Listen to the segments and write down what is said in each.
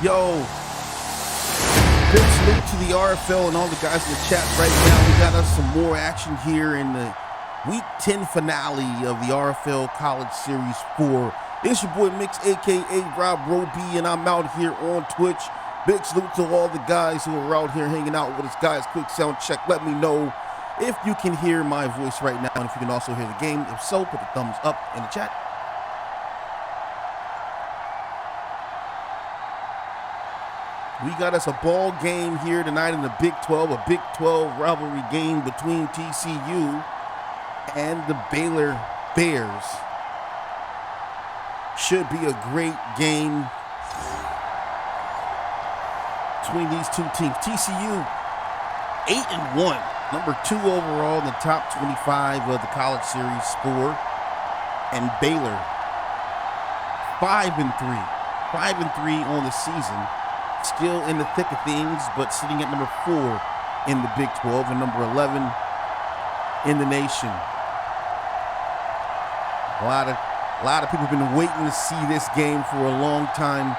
Yo, big salute to the RFL and all the guys in the chat right now. We got us some more action here in the Week 10 finale of the RFL College Series 4. It's your boy Mix, a.k.a. Rob Roby, and I'm out here on Twitch. Big salute to all the guys who are out here hanging out with us. Guys, quick sound check. Let me know if you can hear my voice right now and if you can also hear the game. If so, put a thumbs up in the chat. We got us a ball game here tonight in the Big 12, a Big 12 rivalry game between TCU and the Baylor Bears. Should be a great game between these two teams. TCU 8-1, number 2 overall in the top 25 of the College Series 4, and Baylor 5-3 on the season. Still in the thick of things, but sitting at number 4 in the Big 12 and number 11 in the nation. A lot of people have been waiting to see this game for a long time.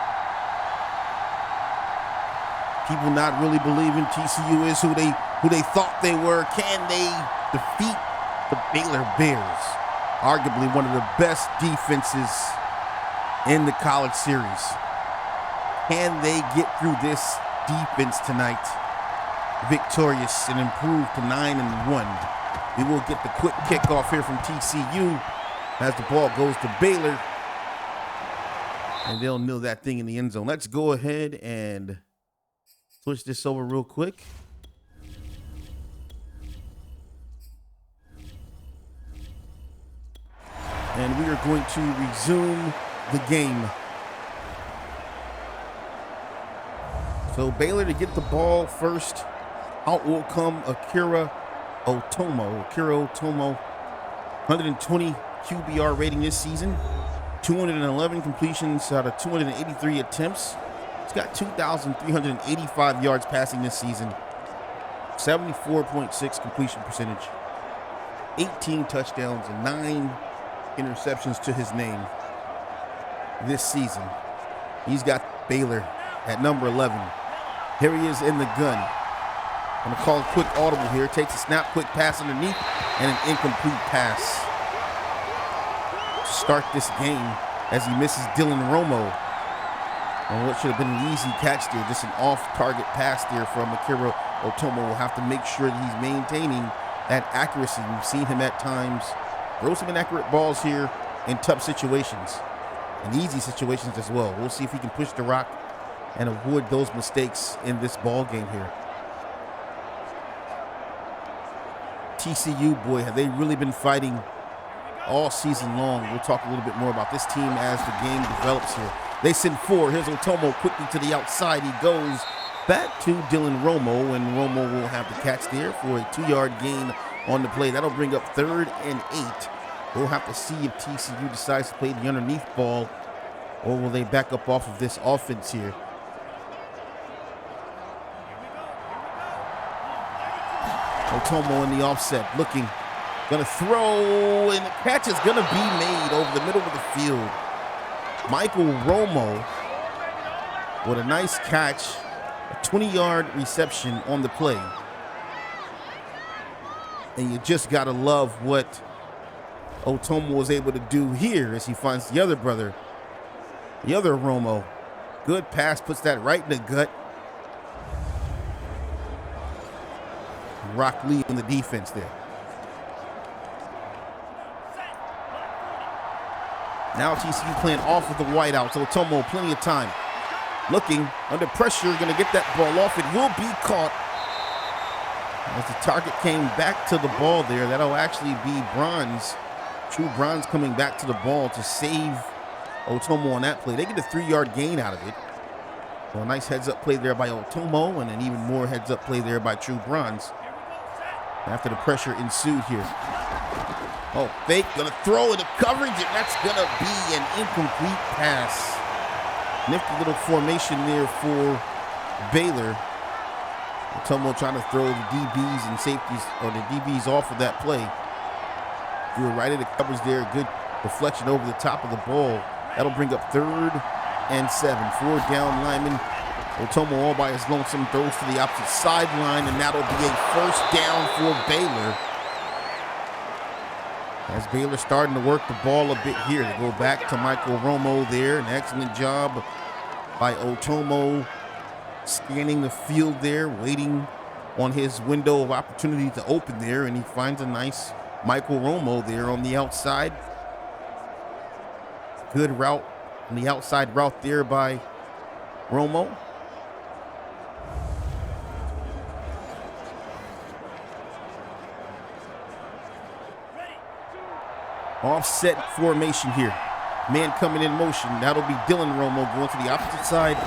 People not really believing TCU is who they thought they were. Can they defeat the Baylor Bears? Arguably one of the best defenses in the College Series. Can they get through this defense tonight victorious and improve to 9-1? We will get the quick kickoff here from TCU as the ball goes to Baylor. And they'll nail that thing in the end zone. Let's go ahead and switch this over real quick. And we are going to resume the game. So Baylor to get the ball first. Out will come Akira Otomo. 120 QBR rating this season. 211 completions out of 283 attempts. He's got 2,385 yards passing this season. 74.6 completion percentage. 18 touchdowns and 9 interceptions to his name this season. He's got Baylor at number 11. Here he is in the gun. I'm going to call a quick audible here. Takes a snap, quick pass underneath, and an incomplete pass. Start this game as he misses Dylan Romo on what should have been an easy catch there. Just an off-target pass there from Akira Otomo. Will have to make sure that he's maintaining that accuracy. We've seen him at times throw some inaccurate balls here in tough situations and easy situations as well. We'll see if he can push the rock and avoid those mistakes in this ball game here. TCU, boy, have they really been fighting all season long. We'll talk a little bit more about this team as the game develops here. They send 4. Here's Otomo quickly to the outside. He goes back to Dylan Romo, and Romo will have the catch there for a 2-yard gain on the play. That'll bring up 3rd and 8. We'll have to see if TCU decides to play the underneath ball, or will they back up off of this offense here. Otomo in the offset, looking, gonna throw, and the catch is gonna be made over the middle of the field. Michael Romo with a nice catch, a 20-yard reception on the play. And you just gotta love what Otomo was able to do here as he finds the other brother, the other Romo. Good pass, puts that right in the gut. Rock Lee in the defense there. Now TCU playing off with the whiteouts. Otomo, plenty of time. Looking, under pressure, going to get that ball off. It will be caught. As the target came back to the ball there, that'll actually be Bronze. True Bronze coming back to the ball to save Otomo on that play. They get a 3-yard gain out of it. So a nice heads-up play there by Otomo, and an even more heads-up play there by True Bronze. After the pressure ensued here. Oh, fake, gonna throw into coverage, and that's gonna be an incomplete pass. Nifty little formation there for Baylor. Otomo trying to throw the DBs and safeties, or the DBs off of that play. Threw it right into coverage there. Good deflection over the top of the ball. That'll bring up 3rd and 7. 4 down linemen Otomo all by his lonesome throws to the opposite sideline, and that'll be a first down for Baylor. As Baylor starting to work the ball a bit here. They go back to Michael Romo there. An excellent job by Otomo scanning the field there, waiting on his window of opportunity to open there, and he finds a nice Michael Romo there on the outside. Good route on the outside route there by Romo. Offset formation here. Man coming in motion. That'll be Dylan Romo going to the opposite side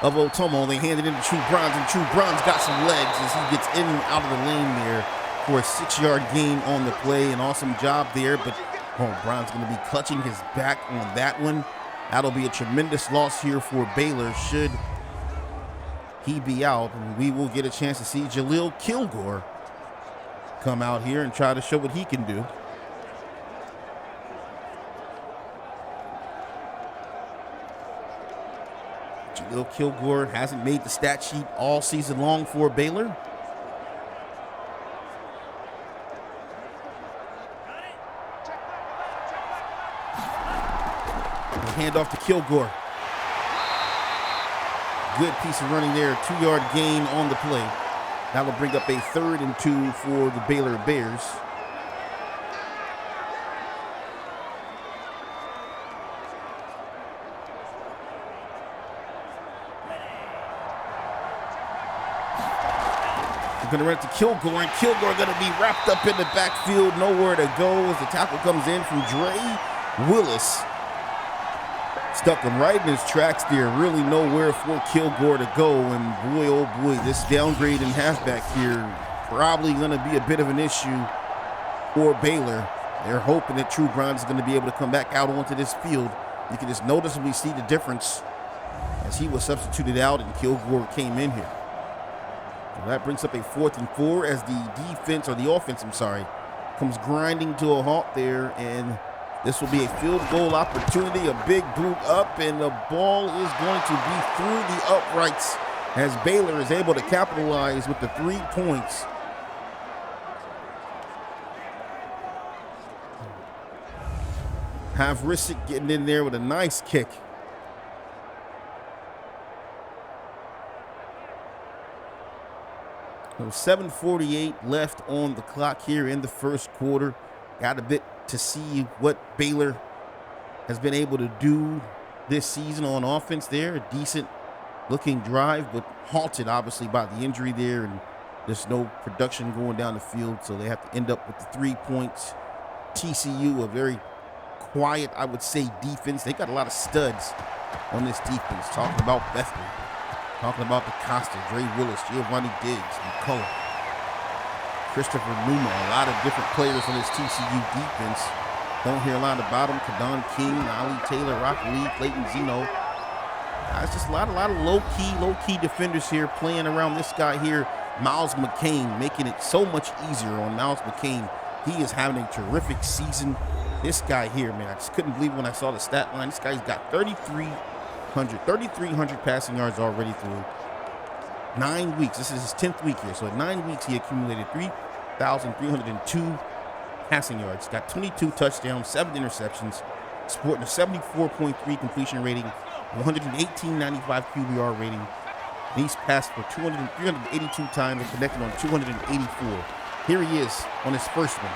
of Otomo. They hand it into True Bronze, and True Bronze got some legs as he gets in and out of the lane there for a 6-yard gain on the play. An awesome job there, but Brown's going to be clutching his back on that one. That'll be a tremendous loss here for Baylor should he be out. And we will get a chance to see Jaleel Kilgore come out here and try to show what he can do. Jaleel Kilgore hasn't made the stat sheet all season long for Baylor. Hand off to Kilgore. Good piece of running there. 2-yard gain on the play. That will bring up a 3rd and 2 for the Baylor Bears. We're going to run it to Kilgore, and Kilgore going to be wrapped up in the backfield. Nowhere to go as the tackle comes in from Dre Willis. Stuck him right in his tracks there. Really nowhere for Kilgore to go. And boy, oh boy, this downgrade in halfback here probably going to be a bit of an issue for Baylor. They're hoping that True Bronze is going to be able to come back out onto this field. You can just noticeably see the difference as he was substituted out and Kilgore came in here. So that brings up a 4th and 4 as the offense, comes grinding to a halt there, and this will be a field goal opportunity, a big boot up, and the ball is going to be through the uprights as Baylor is able to capitalize with the 3 points. Havrisik getting in there with a nice kick. So 7:48 left on the clock here in the first quarter. Got a bit to see what Baylor has been able to do this season on offense there. A decent looking drive, but halted obviously by the injury there, and there's no production going down the field, so they have to end up with the 3 points. TCU, a very quiet, I would say, defense. They got a lot of studs on this defense. Talking about Bethany, talking about DeCosta, Dre Willis, Giovanni Diggs, McCullough, Christopher Numa, a lot of different players on this TCU defense. Don't hear a lot about them. Kadon King, Ali Taylor, Rock Lee, Clayton Zeno. It's just a lot of low-key defenders here playing around this guy here, Miles McCain, making it so much easier on Miles McCain. He is having a terrific season. This guy here, man, I just couldn't believe when I saw the stat line. This guy's got 3,300 passing yards already through 9 weeks. This is his 10th week here. So in 9 weeks, he accumulated 3,302 passing yards. Got 22 touchdowns, 7 interceptions, sporting a 74.3 completion rating, 118.95 QBR rating. And he's passed for 382 times and connected on 284. Here he is on his first one.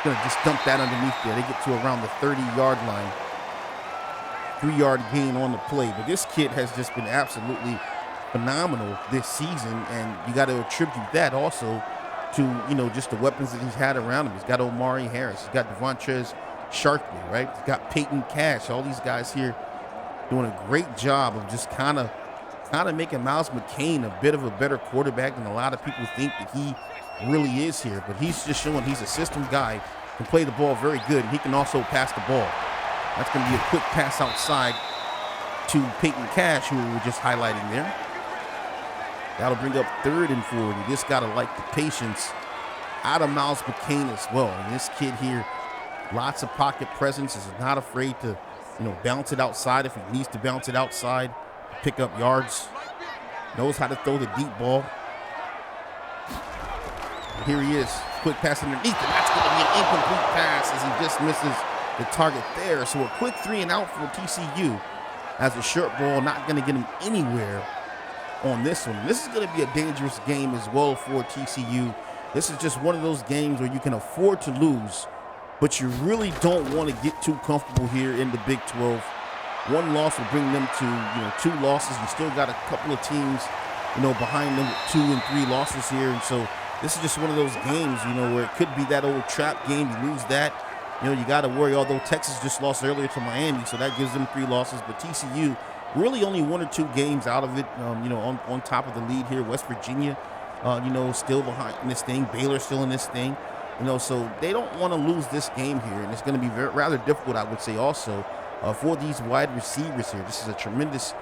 Gonna just dump that underneath there. They get to around the 30-yard line. 3-yard gain on the play. But this kid has just been absolutely phenomenal this season, and you got to attribute that also to, just the weapons that he's had around him. He's got Omari Harris. He's got Devontrez Sharkley, right? He's got Peyton Cash. All these guys here doing a great job of just kind of making Miles McCain a bit of a better quarterback than a lot of people think that he really is here. But he's just showing he's a system guy, can play the ball very good, and he can also pass the ball. That's going to be a quick pass outside to Peyton Cash, who we were just highlighting there. That'll bring up 3rd and 4. You just got to like the patience out of Miles McCain as well. And this kid here, lots of pocket presence, is not afraid to, bounce it outside if he needs to bounce it outside, pick up yards. Knows how to throw the deep ball. Here he is. Quick pass underneath, and that's going to be an incomplete pass as he just misses the target there. So a quick 3 and out for TCU as a short ball, not going to get him anywhere on this one. This is going to be a dangerous game as well for TCU. This is just one of those games where you can afford to lose, but you really don't want to get too comfortable here in the Big 12. One loss will bring them to 2 losses. You still got a couple of teams behind them with 2 and 3 losses here, and so this is just one of those games where it could be that old trap game. You lose that, you got to worry. Although Texas just lost earlier to Miami, so that gives them 3 losses, but TCU really only 1 or 2 games out of it, on top of the lead here. West Virginia, still behind in this thing. Baylor still in this thing, so they don't want to lose this game here, and it's going to be rather difficult, I would say, also for these wide receivers here. This is a tremendous,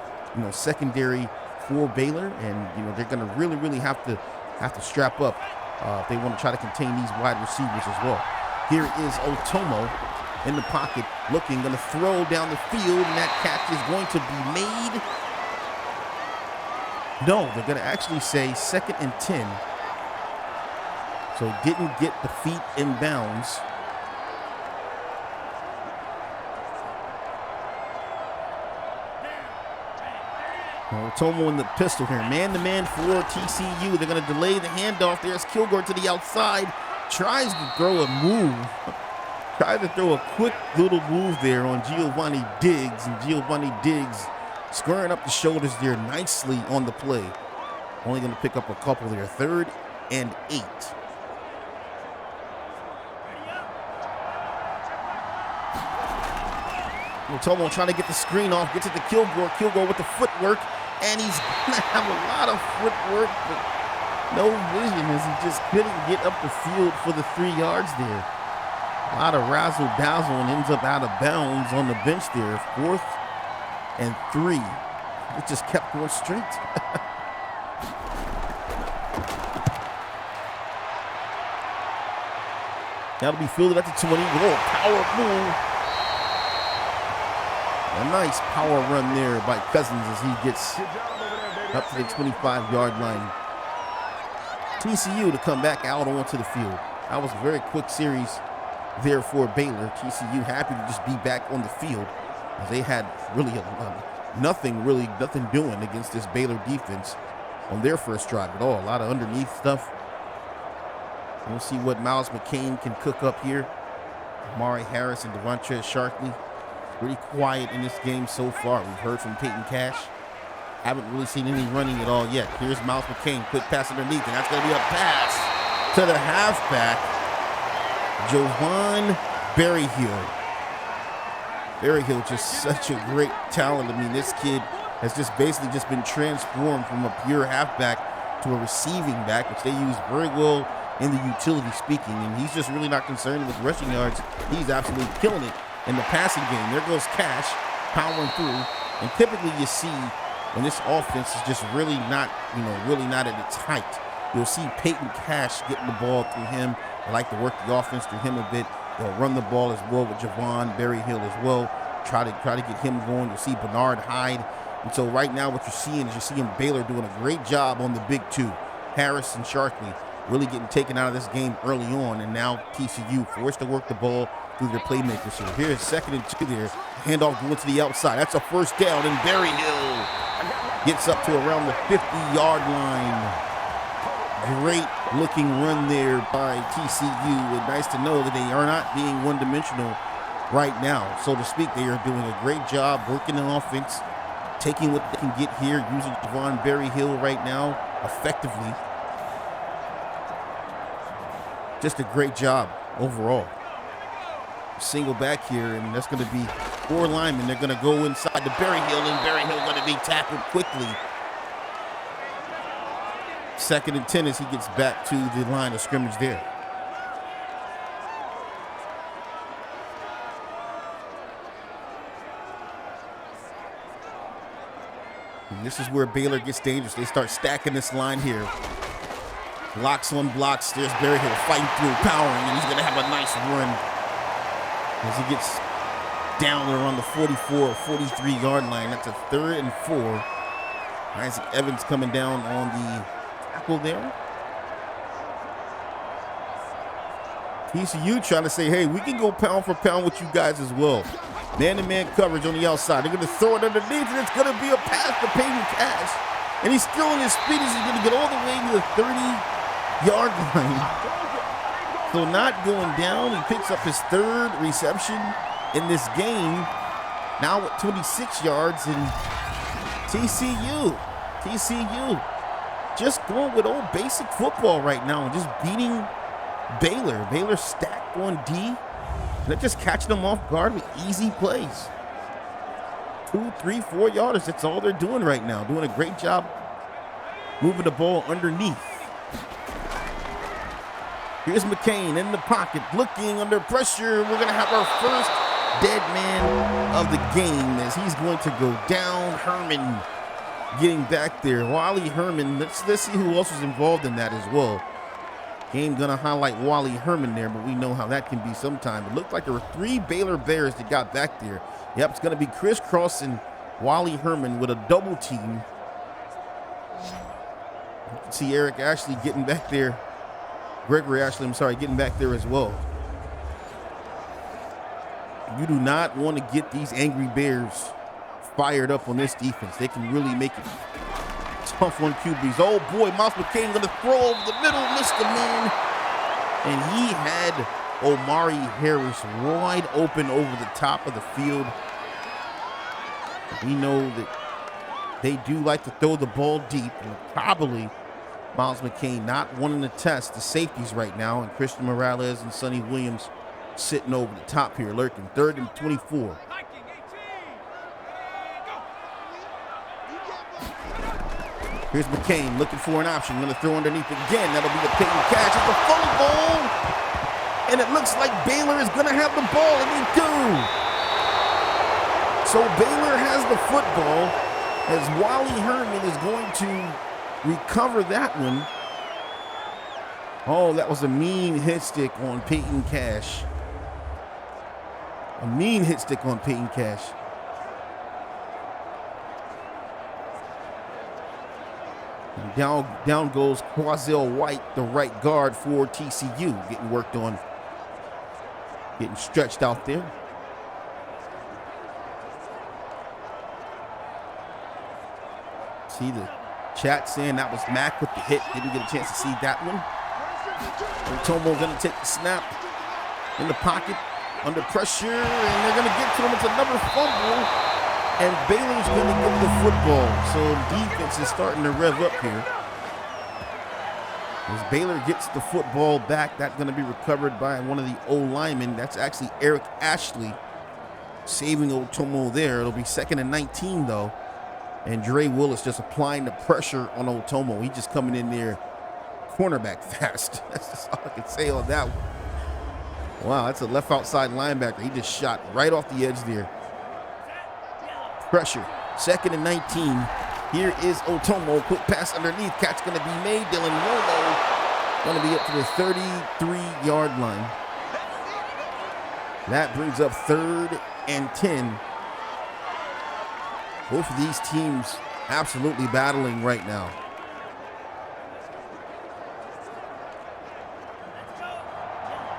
secondary for Baylor, and they're going to really have to strap up if they want to try to contain these wide receivers as well. Here is Otomo in the pocket, looking, going to throw down the field, and that catch is going to be made. No, they're going to actually say 2nd and 10. So didn't get the feet in bounds. Otomo in the pistol here. Man-to-man for TCU. They're going to delay the handoff. There's Kilgore to the outside. Tries to throw a move. Tried to throw a quick little move there on Giovanni Diggs. And Giovanni Diggs squaring up the shoulders there nicely on the play. Only going to pick up a couple there. 3rd and 8. Otomo trying to get the screen off. Gets it to Kilgore. Kilgore with the footwork. And he's going to have a lot of footwork, but no vision as he just couldn't get up the field for the 3 yards there. A lot of razzle-dazzle and ends up out of bounds on the bench there. 4th and 3. It just kept going straight. That'll be fielded at the 20. Whoa, power move. A nice power run there by Cousins as he gets up to the 25-yard line. TCU to come back out onto the field. That was a very quick series there for Baylor. TCU happy to just be back on the field as they had really nothing doing against this Baylor defense on their first drive at all. A lot of underneath stuff. We'll see what Miles McCain can cook up here. Amari Harris and Devontae Sharkley. Pretty quiet in this game so far. We've heard from Peyton Cash. Haven't really seen any running at all yet. Here's Miles McCain. Quick pass underneath, and that's going to be a pass to the halfback, Jovan Berryhill. Berryhill, just such a great talent. I mean, this kid has just basically just been transformed from a pure halfback to a receiving back, which they use very well in the utility speaking. And he's just really not concerned with rushing yards. He's absolutely killing it in the passing game. There goes Cash powering through. And typically you see when this offense is just really not at its height, you'll see Peyton Cash getting the ball through him. They like to work the offense through him a bit. They'll run the ball as well with Jovan Berryhill as well. Try to get him going. You'll see Bernard Hyde. And so right now what you're seeing is you're seeing Baylor doing a great job on the big 2. Harris and Sharkley really getting taken out of this game early on, and now TCU forced to work the ball through their playmakers. So here's 2nd and 2 there. Handoff going to the outside. That's a first down, and Berryhill gets up to around the 50-yard line. Great looking run there by TCU, and nice to know that they are not being one-dimensional right now, so to speak. They are doing a great job working the offense, taking what they can get here, using Jovan Berryhill right now effectively. Just a great job overall. Single back here, and that's going to be 4 linemen. They're going to go inside to Berryhill, and Berryhill going to be tackled quickly. 2nd and 10 as he gets back to the line of scrimmage there. And this is where Baylor gets dangerous. They start stacking this line here. Blocks on blocks. There's Berryhill fighting through, powering, and he's going to have a nice run as he gets down around the 44 or 43-yard line. That's a 3rd and 4. Isaac Evans coming down on the tackle there. TCU trying to say, hey, we can go pound for pound with you guys as well. Man-to-man coverage on the outside. They're going to throw it underneath, and it's going to be a pass to Peyton Cash. And he's still in his speed as he's going to get all the way to the 30-yard line. So not going down. He picks up his third reception in this game. Now at 26 yards, and TCU just going with old basic football right now and just beating Baylor. Baylor stacked on D. They're just catching them off guard with easy plays. 2, 3, 4 yarders. That's all they're doing right now. Doing a great job moving the ball underneath. Here's McCain in the pocket, looking under pressure. We're going to have our first dead man of the game as he's going to go down. Herman getting back there. Wally Herman. Let's see who else was involved in that as well. Game gonna highlight Wally Herman there, but we know how that can be sometime. It looked like there were 3 Baylor Bears that got back there. Yep, it's gonna be Chris Cross and Wally Herman with a double team. You can see Eric Ashley getting back there. Gregory Ashley, I'm sorry, getting back there as well. You do not want to get these angry Bears fired up on this defense. They can really make it tough on QBs. Oh boy, Miles McCain gonna throw over the middle, missed the man. And he had Omari Harris wide open over the top of the field. We know that they do like to throw the ball deep, and probably Miles McCain not wanting to test the safeties right now, and Christian Morales and Sonny Williams sitting over the top here, lurking. 3rd and 24. Here's McCain looking for an option. Going to throw underneath again. That'll be the Peyton Cash. It's a fumble, and it looks like Baylor is going to have the ball, and they do. So Baylor has the football as Wally Herman is going to recover that one. Oh, that was a mean hit stick on Peyton Cash. A mean hit stick on Peyton Cash. And down goes Quazell White, the right guard for TCU, getting worked on, getting stretched out there. See the chat saying that was Mack with the hit. Didn't get a chance to see that one. Otomo going to take the snap in the pocket, under pressure, and they're going to get to him. It's another fumble. And Baylor's going to get the football. So defense is starting to rev up here. As Baylor gets the football back, that's going to be recovered by one of the O-linemen. That's actually Eric Ashley saving Otomo there. It'll be 2nd and 19, though. And Dre Willis just applying the pressure on Otomo. He's just coming in there cornerback fast. That's just all I can say on that one. Wow, that's a left outside linebacker. He just shot right off the edge there. Pressure, 2nd and 19. Here is Otomo, quick pass underneath. Catch going to be made. Dylan Rolo going to be up to the 33-yard line. That brings up 3rd and 10. Both of these teams absolutely battling right now.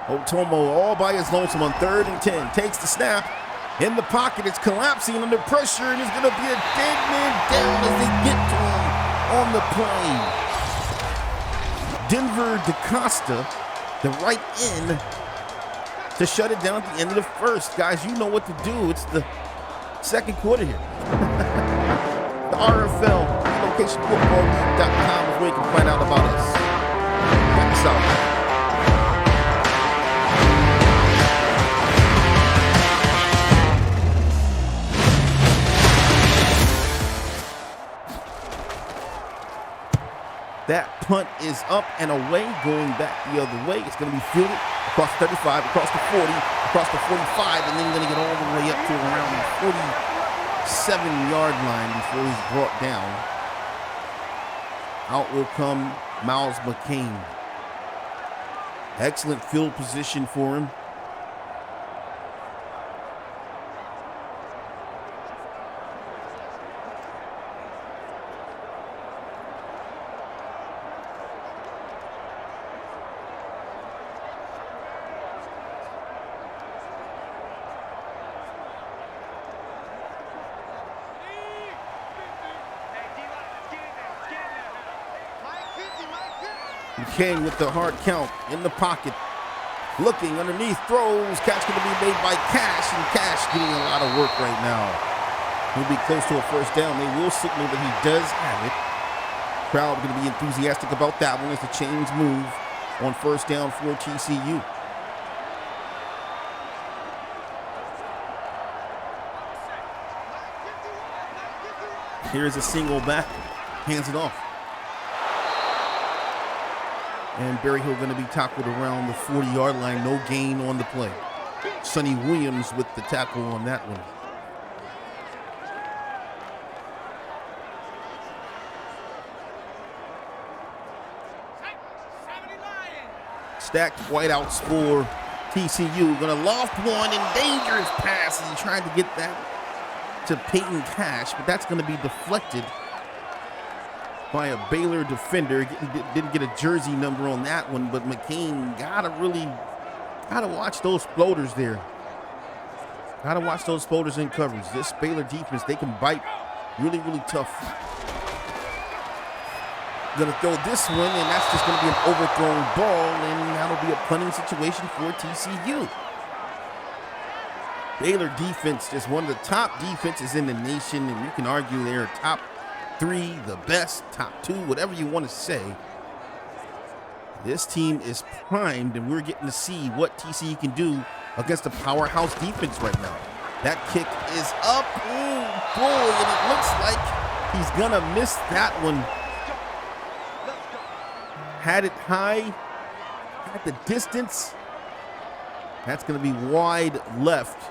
Otomo all by his lonesome on 3rd and 10. Takes the snap. In the pocket, it's collapsing under pressure, and it's going to be a dead man down as they get to him on the plane. Denver DaCosta, the right end, to shut it down at the end of the first. Guys, you know what to do. It's the 2nd quarter here. The RFL, locationfootballleague.com is where you can find out about us. Check us out. That punt is up and away, going back the other way. It's going to be fielded across the 35, across the 40, across the 45, and then going to get all the way up to around the 47-yard line before he's brought down. Out will come Miles McCain. Excellent field position for him. McCain with the hard count in the pocket. Looking underneath, throws. Catch going to be made by Cash, and Cash getting a lot of work right now. He'll be close to a first down. They will signal that he does have it. Crowd going to be enthusiastic about that one as the chains move on first down for TCU. Here's a single back, hands it off. And Berryhill going to be tackled around the 40-yard line. No gain on the play. Sonny Williams with the tackle on that one. Stacked whiteouts for TCU. Going to loft one and dangerous pass as he tried to get that to Peyton Cash, but that's going to be deflected by a Baylor defender. Didn't get a jersey number on that one, but McCain gotta watch those floaters there. Gotta watch those floaters in coverage. This Baylor defense, they can bite really, really tough. Gonna throw this one, and that's just gonna be an overthrown ball, and that'll be a punting situation for TCU. Baylor defense, just one of the top defenses in the nation, and you can argue they're top 3, the best, top 2, whatever you want to say. This team is primed, and we're getting to see what TCU can do against a powerhouse defense right now. That kick is up, oh boy, and it looks like he's gonna miss that one. Had it high, at the distance. That's gonna be wide left.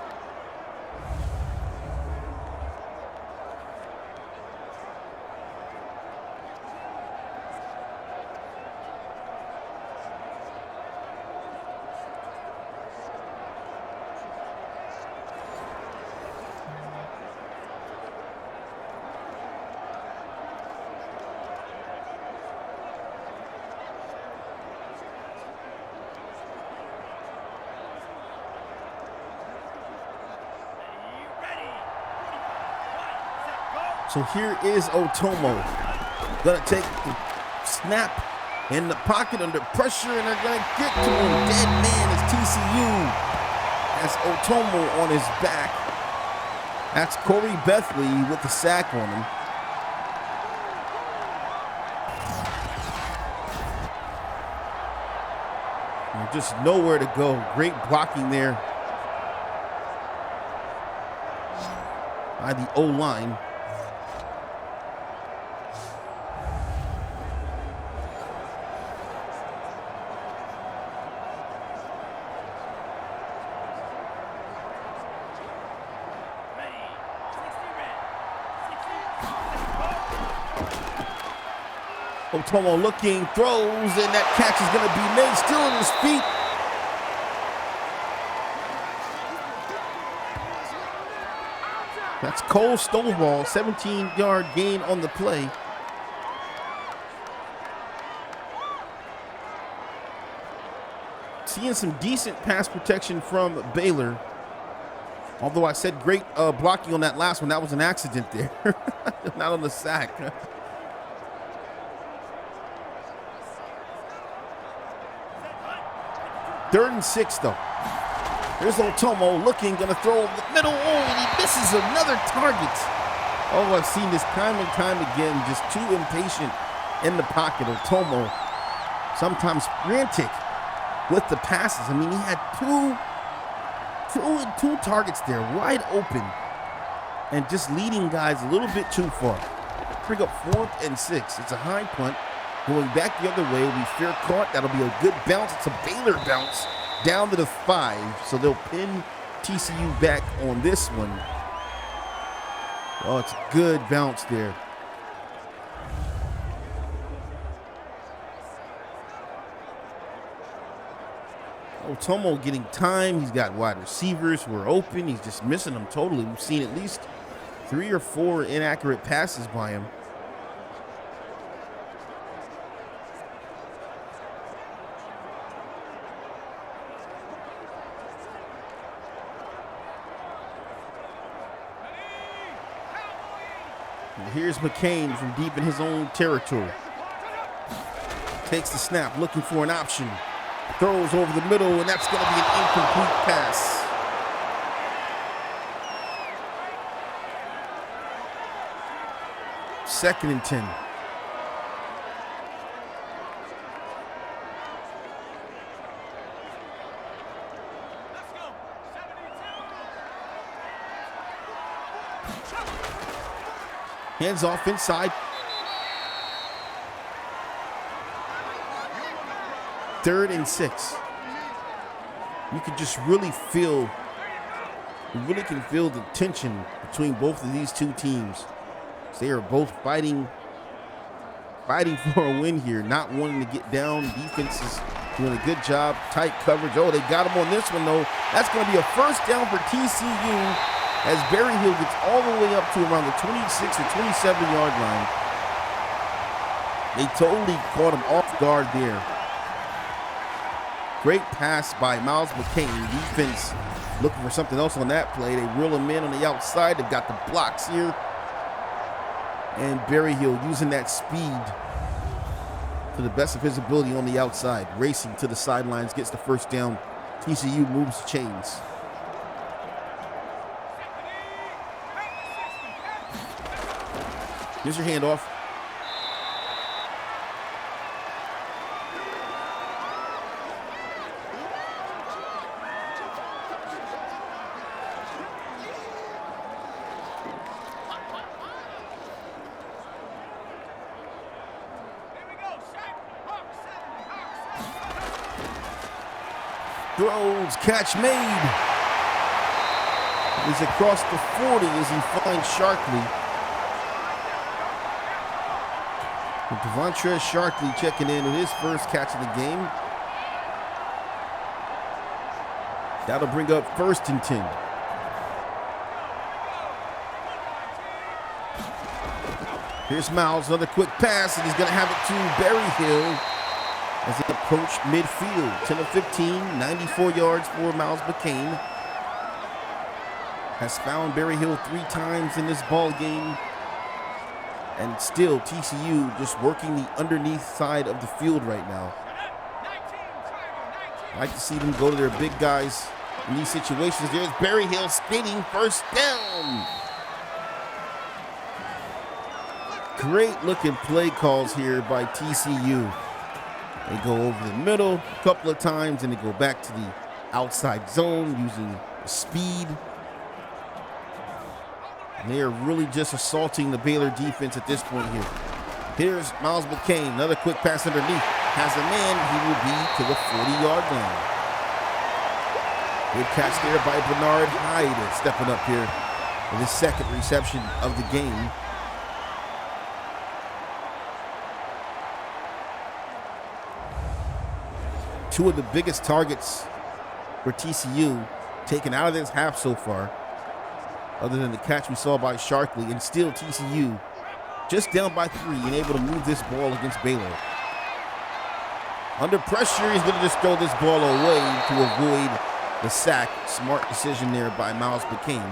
So here is Otomo. Gonna take the snap in the pocket under pressure, and they're gonna get to him. Dead man is TCU. Has Otomo on his back. That's Corey Bethley with the sack on him. And just nowhere to go. Great blocking there by the O-line. Otomo looking, throws, and that catch is going to be made, still on his feet. That's Cole Stovall, 17-yard gain on the play. Seeing some decent pass protection from Baylor. Although I said great blocking on that last one, that was an accident there, not on the sack. 3rd and 6 though. Here's Otomo looking, gonna throw the middle. Oh, and he misses another target. Oh, I've seen this time and time again, just too impatient in the pocket. Otomo sometimes frantic with the passes. I mean, he had two targets there, wide open, and just leading guys a little bit too far. Bring up 4th and 6. It's a high punt. Going back the other way, will be fair caught. That'll be a good bounce. It's a Baylor bounce down to the 5. So they'll pin TCU back on this one. Oh, it's a good bounce there. Otomo getting time. He's got wide receivers who are open. He's just missing them totally. We've seen at least 3 or 4 inaccurate passes by him. Here's McCain from deep in his own territory. Takes the snap, looking for an option. Throws over the middle, and that's going to be an incomplete pass. Second and 10. Hands off inside. Third and 6. You can just really feel, the tension between both of these two teams. They are both fighting for a win here, not wanting to get down. Defense is doing a good job. Tight coverage. Oh, they got him on this one, though. That's going to be a first down for TCU as Berryhill gets all the way up to around the 26 or 27-yard line. They totally caught him off guard there. Great pass by Miles McCain. Defense looking for something else on that play. They reel him in on the outside. They've got the blocks here. And Berryhill using that speed to the best of his ability on the outside. Racing to the sidelines, gets the first down. TCU moves the chains. Here's your handoff. Throws, catch made. He's across the 40 as he finds Sharkley. Devontrez Sharkley checking in with his first catch of the game. That'll bring up first and 10. Here's Miles, another quick pass, and he's going to have it to Berryhill as they approach midfield. 10 of 15, 94 yards for Miles McCain. Has found Berryhill 3 times in this ball game. And still TCU just working the underneath side of the field right now. I like to see them go to their big guys in these situations. There's Berryhill skating, first down. Great looking play calls here by TCU. They go over the middle a couple of times and they go back to the outside zone using speed. And they are really just assaulting the Baylor defense at this point here. Here's Miles McCain, another quick pass underneath. Has a man, he will be to the 40-yard line. Good catch there by Bernard Hyde, stepping up here with his second reception of the game. Two of the biggest targets for TCU taken out of this half so far, other than the catch we saw by Sharkley, and still TCU just down by 3 and able to move this ball against Baylor. Under pressure, he's going to just throw this ball away to avoid the sack. Smart decision there by Miles McCain.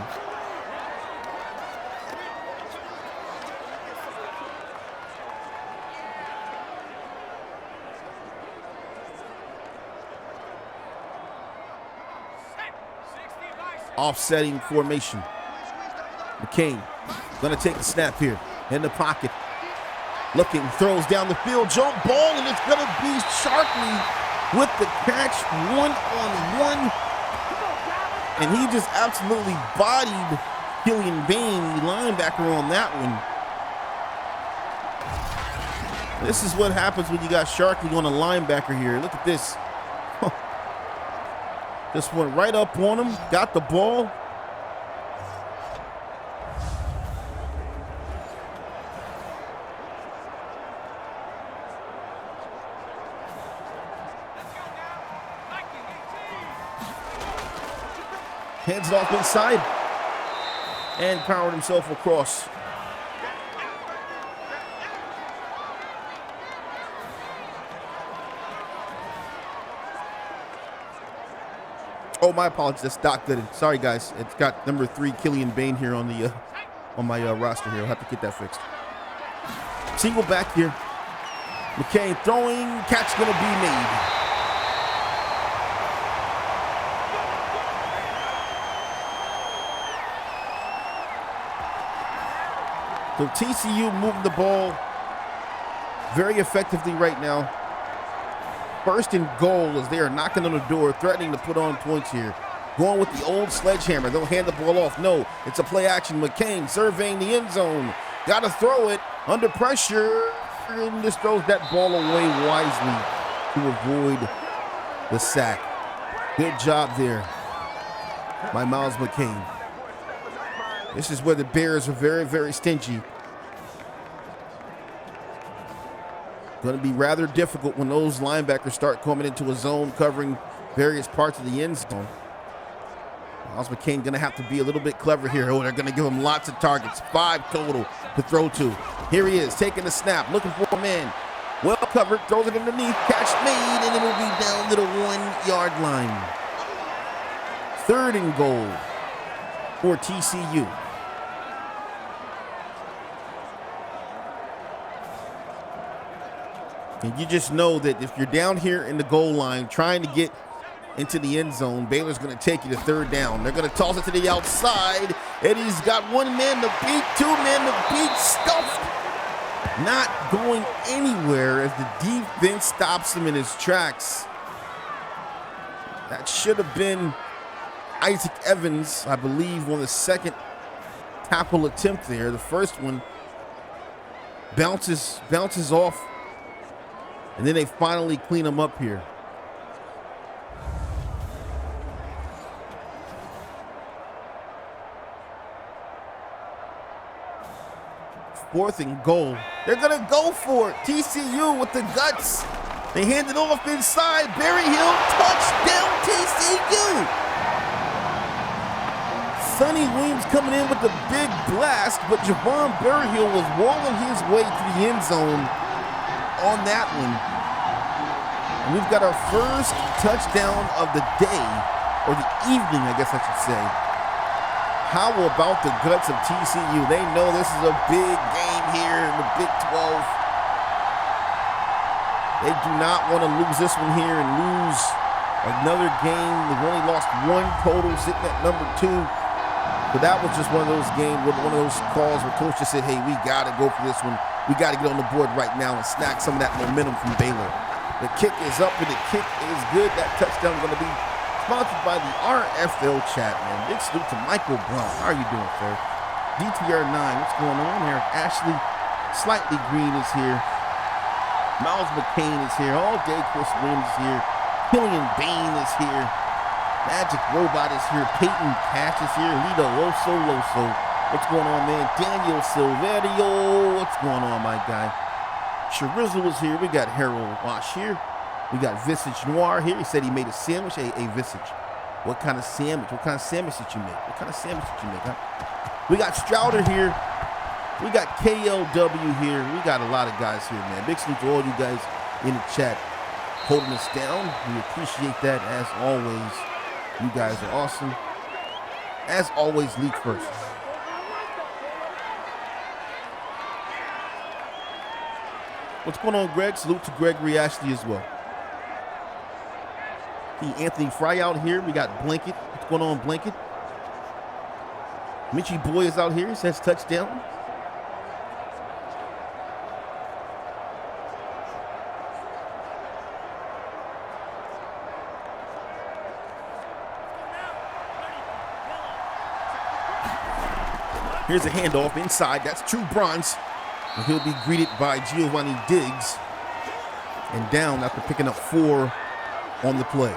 Offsetting formation. McCain gonna take the snap here in the pocket. Looking, throws down the field, jump ball, and it's gonna be Sharkley with the catch, 1-on-1. And he just absolutely bodied Killian Bain, the linebacker, on that one. This is what happens when you got Sharkley on a linebacker here. Look at this. Just went right up on him, got the ball. Hands it off inside and powered himself across. Oh, my apologies. That's Doc Gooden. Sorry, guys. It's got number 3 Killian Bain here on the on my roster here. I'll have to get that fixed. Single back here. McCain throwing, catch gonna be made. So TCU moving the ball very effectively right now. First and goal as they are knocking on the door, threatening to put on points here. Going with the old sledgehammer. They'll hand the ball off. No, it's a play action. McCain surveying the end zone. Got to throw it under pressure. And just throws that ball away wisely to avoid the sack. Good job there by Miles McCain. This is where the Bears are very, very stingy. Going to be rather difficult when those linebackers start coming into a zone covering various parts of the end zone. Miles McCain going to have to be a little bit clever here. Oh, they're going to give him lots of targets. 5 total to throw to. Here he is, taking the snap, looking for a man. Well covered, throws it underneath, catch made, and it'll be down to the 1-yard line. 3rd and goal for TCU. And you just know that if you're down here in the goal line trying to get into the end zone, Baylor's going to take you to 3rd down. They're going to toss it to the outside, and he's got 1 man to beat, 2 men to beat, stuffed. Not going anywhere as the defense stops him in his tracks. That should have been Isaac Evans, I believe, on the 2nd tackle attempt there. The first one bounces off. And then they finally clean him up here. Fourth and goal. They're going to go for it. TCU with the guts. They hand it off inside. Berryhill, touchdown TCU. Sonny Williams coming in with the big blast, but Javon Berryhill was rolling his way to the end zone on that one. And we've got our first touchdown of the day, or the evening, I guess I should say. How about the guts of TCU? They know this is a big game here in the Big 12. They do not want to lose this one here and lose another game. They've only lost 1 total, sitting at number 2. But that was just one of those games, one of those calls where coach just said, hey, we got to go for this one. We got to get on the board right now and snag some of that momentum from Baylor. The kick is up and the kick is good. That touchdown is going to be sponsored by the RFL chat, man. Big salute to Michael Brown. How are you doing, sir? DTR9, what's going on here? Ashley Slightly Green is here. Miles McCain is here. All day Chris Williams is here. Killian Bain is here. Magic Robot is here. Peyton Cash is here. Lito Loso. What's going on, man? Daniel Silverio. What's going on, my guy? Charizzle is here. We got Harold Wash here. We got Visage Noir here. He said he made a sandwich. Hey, Visage. What kind of sandwich? What kind of sandwich did you make? What kind of sandwich did you make, huh? We got Strouder here. We got KLW here. We got a lot of guys here, man. Big salute to all you guys in the chat holding us down. We appreciate that as always. You guys are awesome. As always, league first. What's going on, Greg? Salute to Gregory Ashley as well. The Anthony Fry out here. We got Blanket. What's going on, Blanket? Mitchie Boy is out here. He says touchdown. Here's a handoff inside. That's True Bronze. And he'll be greeted by Giovanni Diggs. And down after picking up 4 on the play.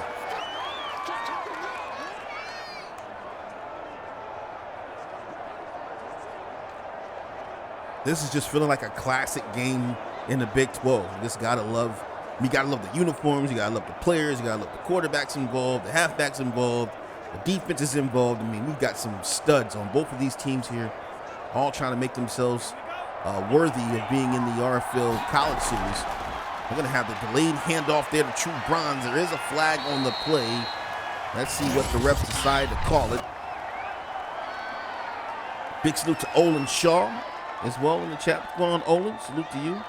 This is just feeling like a classic game in the Big 12. You just gotta love the uniforms, you gotta love the players, you gotta love the quarterbacks involved, the halfbacks involved, the defense is involved. I mean, we've got some studs on both of these teams here, all trying to make themselves worthy of being in the RFL College Series. We're going to have the delayed handoff there to True Bronze. There is a flag on the play. Let's see what the refs decide to call it. Big salute to Olin Shaw as well in the chat. What's going on, Olin? Salute to you.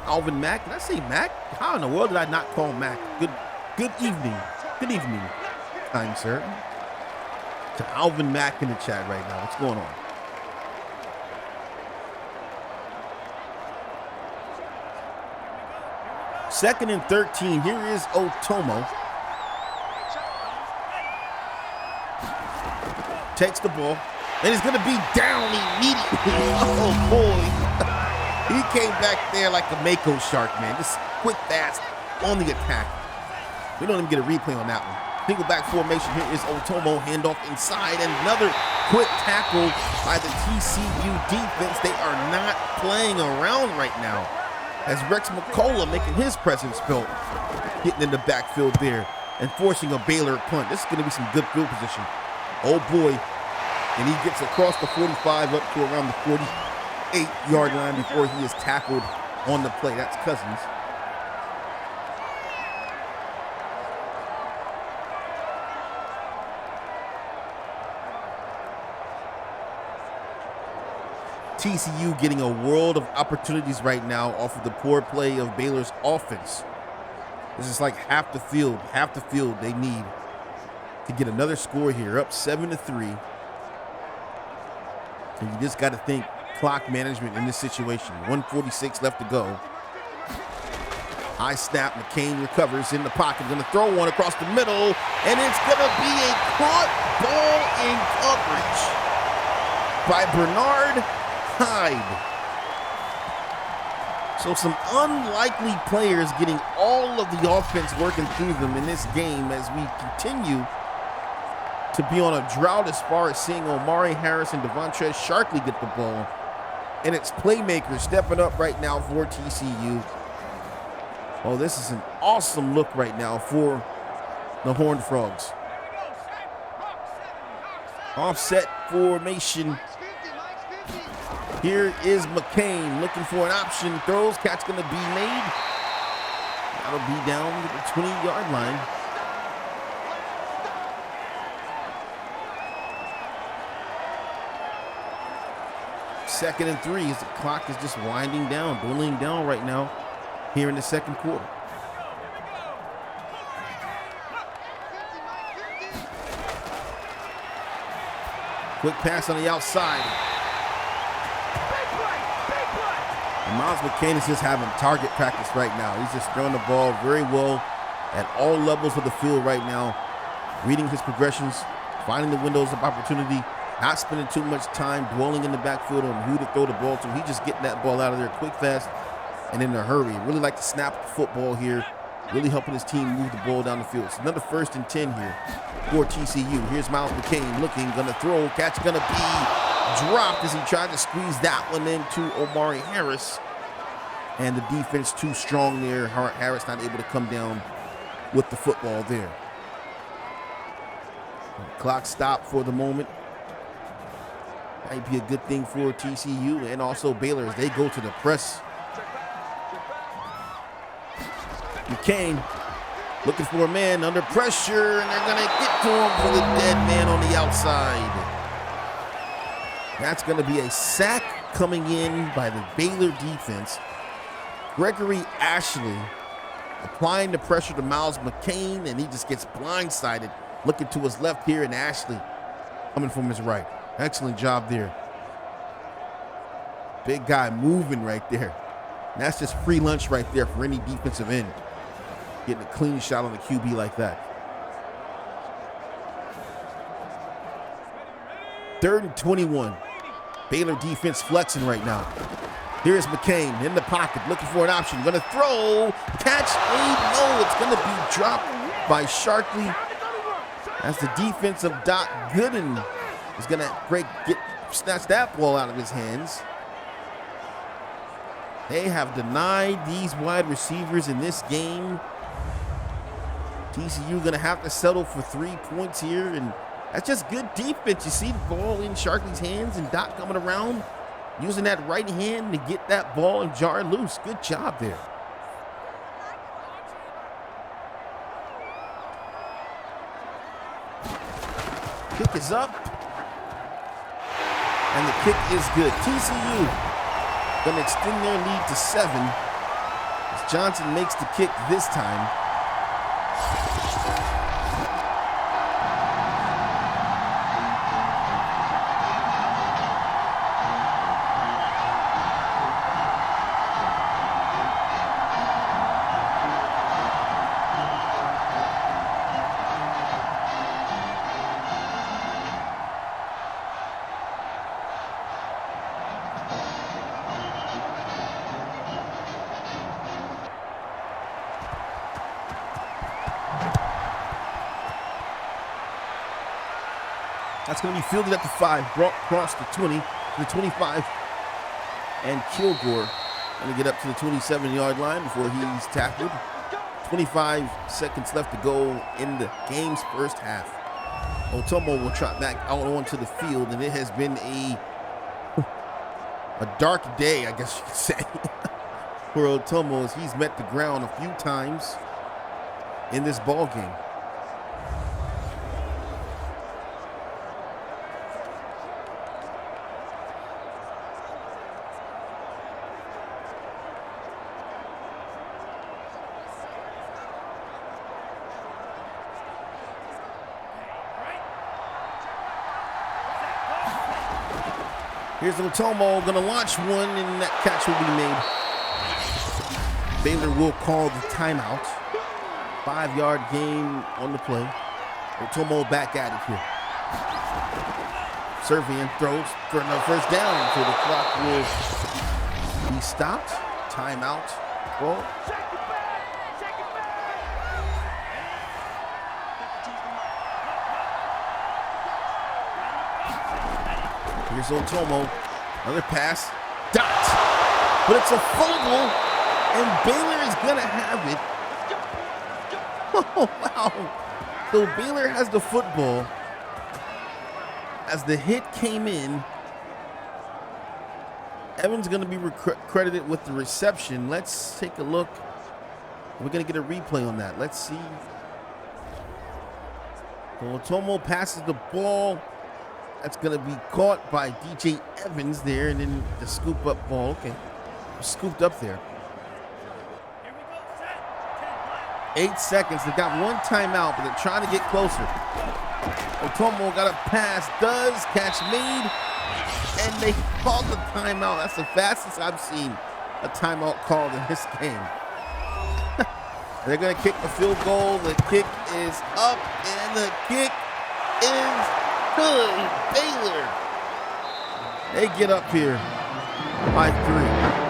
Alvin Mack. Did I say Mack? How in the world did I not call Mack? Good evening. Good evening, kind sir. To Alvin Mack in the chat right now. What's going on? Second and 13. Here is Otomo. Takes the ball. And he's going to be down immediately. Oh, boy. He came back there like a Mako shark, man. Just quick, fast, on the attack. We don't even get a replay on that one. Single back formation. Here is Otomo. Handoff inside. And another quick tackle by the TCU defense. They are not playing around right now. As Rex McCullough making his presence felt, getting in the backfield there and forcing a Baylor punt. This is going to be some good field position. Oh boy. And he gets across the 45 up to around the 48-yard line before he is tackled on the play. That's Cousins. TCU getting a world of opportunities right now off of the poor play of Baylor's offense. This is like half the field they need to get another score here, up 7-3. And you just got to think clock management in this situation. 1:46 left to go. High snap, McCain recovers in the pocket, going to throw one across the middle, and it's going to be a caught ball in coverage by Bernard Hyde. So some unlikely players getting all of the offense working through them in this game as we continue to be on a drought as far as seeing Omari Harris and Devontrez Sharkley get the ball. And it's playmakers stepping up right now for TCU. Oh, this is an awesome look right now for the Horned Frogs. Offset formation. Here is McCain looking for an option. Throws, catch going to be made. That'll be down to the 20-yard line. Second and 3 as the clock is just winding down, dwindling down right now here in the second quarter. Quick pass on the outside. And Miles McCain is just having target practice right now. He's just throwing the ball very well at all levels of the field right now, reading his progressions, finding the windows of opportunity, not spending too much time dwelling in the backfield on who to throw the ball to. He's just getting that ball out of there quick, fast, and in a hurry. Really like to snap the football here, really helping his team move the ball down the field. It's another 1st and 10 here for TCU. Here's Miles McCain looking, gonna throw, catch gonna be dropped as he tried to squeeze that one into Omari Harris. And the defense too strong there. Harris not able to come down with the football there. Clock stopped for the moment. Might be a good thing for TCU and also Baylor as they go to the press. McCain looking for a man under pressure, and they're going to get to him for the dead man on the outside. That's going to be a sack coming in by the Baylor defense. Gregory Ashley applying the pressure to Miles McCain, and he just gets blindsided. Looking to his left here, and Ashley coming from his right. Excellent job there. Big guy moving right there. And that's just free lunch right there for any defensive end. Getting a clean shot on the QB like that. 3rd and 21. Baylor defense flexing right now. Here's McCain in the pocket, looking for an option. Gonna throw, catch, no, it's gonna be dropped by Sharkley. As the defense of Doc Gooden is gonna snatch that ball out of his hands. They have denied these wide receivers in this game. TCU gonna have to settle for 3 points here, and that's just good defense. You see the ball in Sharkley's hands and Doc coming around, using that right hand to get that ball and jar loose. Good job there. Kick is up. And the kick is good. TCU going to extend their lead to 7 Johnson makes the kick this time. That's going to be fielded at the 5, brought across the 20, to the 25, and Kilgore going to get up to the 27-yard line before he's tackled. 25 seconds left to go in the game's first half. Otomo will trot back out onto the field, and it has been a dark day, I guess you could say, for Otomo as he's met the ground a few times in this ball game. Here's Otomo going to launch one, and that catch will be made. Baylor will call the timeout. 5-yard gain on the play. Otomo back at it here. Servian throws for another first down, so the clock will be stopped. Timeout. Well, here's Otomo, another pass, dot, but it's a fumble, and Baylor is gonna have it. Oh, wow. So Baylor has the football as the hit came in. Evans gonna be credited with the reception. Let's take a look. We're gonna get a replay on that. Let's see. So Otomo passes the ball. That's going to be caught by DJ Evans there, and then the scoop up ball. Okay, scooped up there. 8 seconds. They got one timeout, but they're trying to get closer. Otomo got a pass, does catch made, and they called the timeout. That's the fastest I've seen a timeout called in this game. They're going to kick the field goal. The kick is up, and the kick is good. Baylor, they get up here by 3.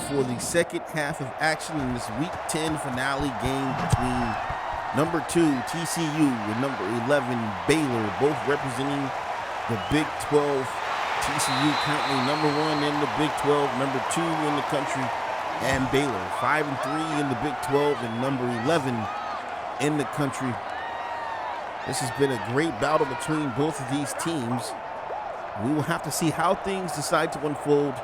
For the second half of action in this Week 10 finale game between number 2 TCU and number 11 Baylor, both representing the Big 12. TCU currently number 1 in the Big 12, number 2 in the country, and Baylor 5-3 in the Big 12 and number 11 in the country. This has been a great battle between both of these teams. We will have to see how things decide to unfold.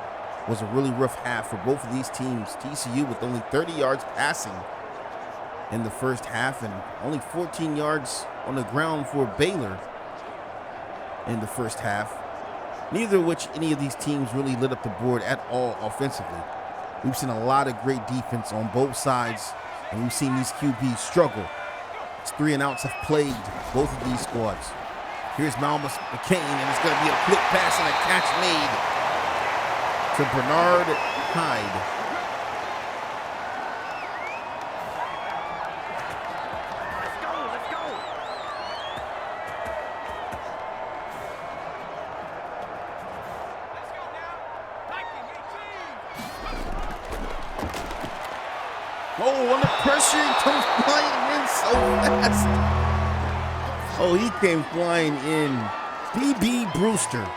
Was a really rough half for both of these teams. TCU with only 30 yards passing in the first half and only 14 yards on the ground for Baylor in the first half. Neither of which any of these teams really lit up the board at all offensively. We've seen a lot of great defense on both sides, and we've seen these QBs struggle. It's 3 and outs have plagued both of these squads. Here's Malmus McCain, and it's going to be a quick pass and a catch made to Bernard Hyde. Let's go. Oh, under pressure, he comes flying in so fast. Oh, he came flying in. BB Brewster.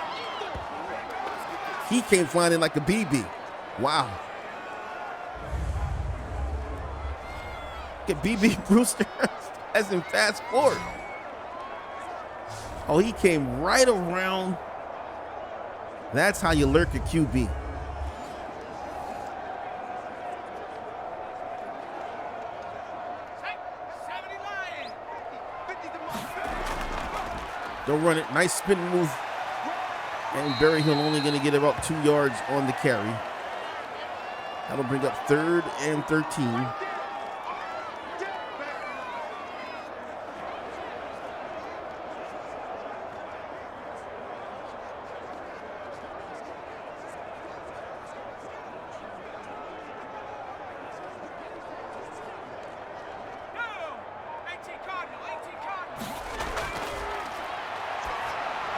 He came flying in like a BB. Wow. Look at BB Brewster as in fast forward. Oh, he came right around. That's how you lurk a QB. Don't run it. Nice spin move. And Berryhill only going to get about 2 yards on the carry. That'll bring up 3rd and 13.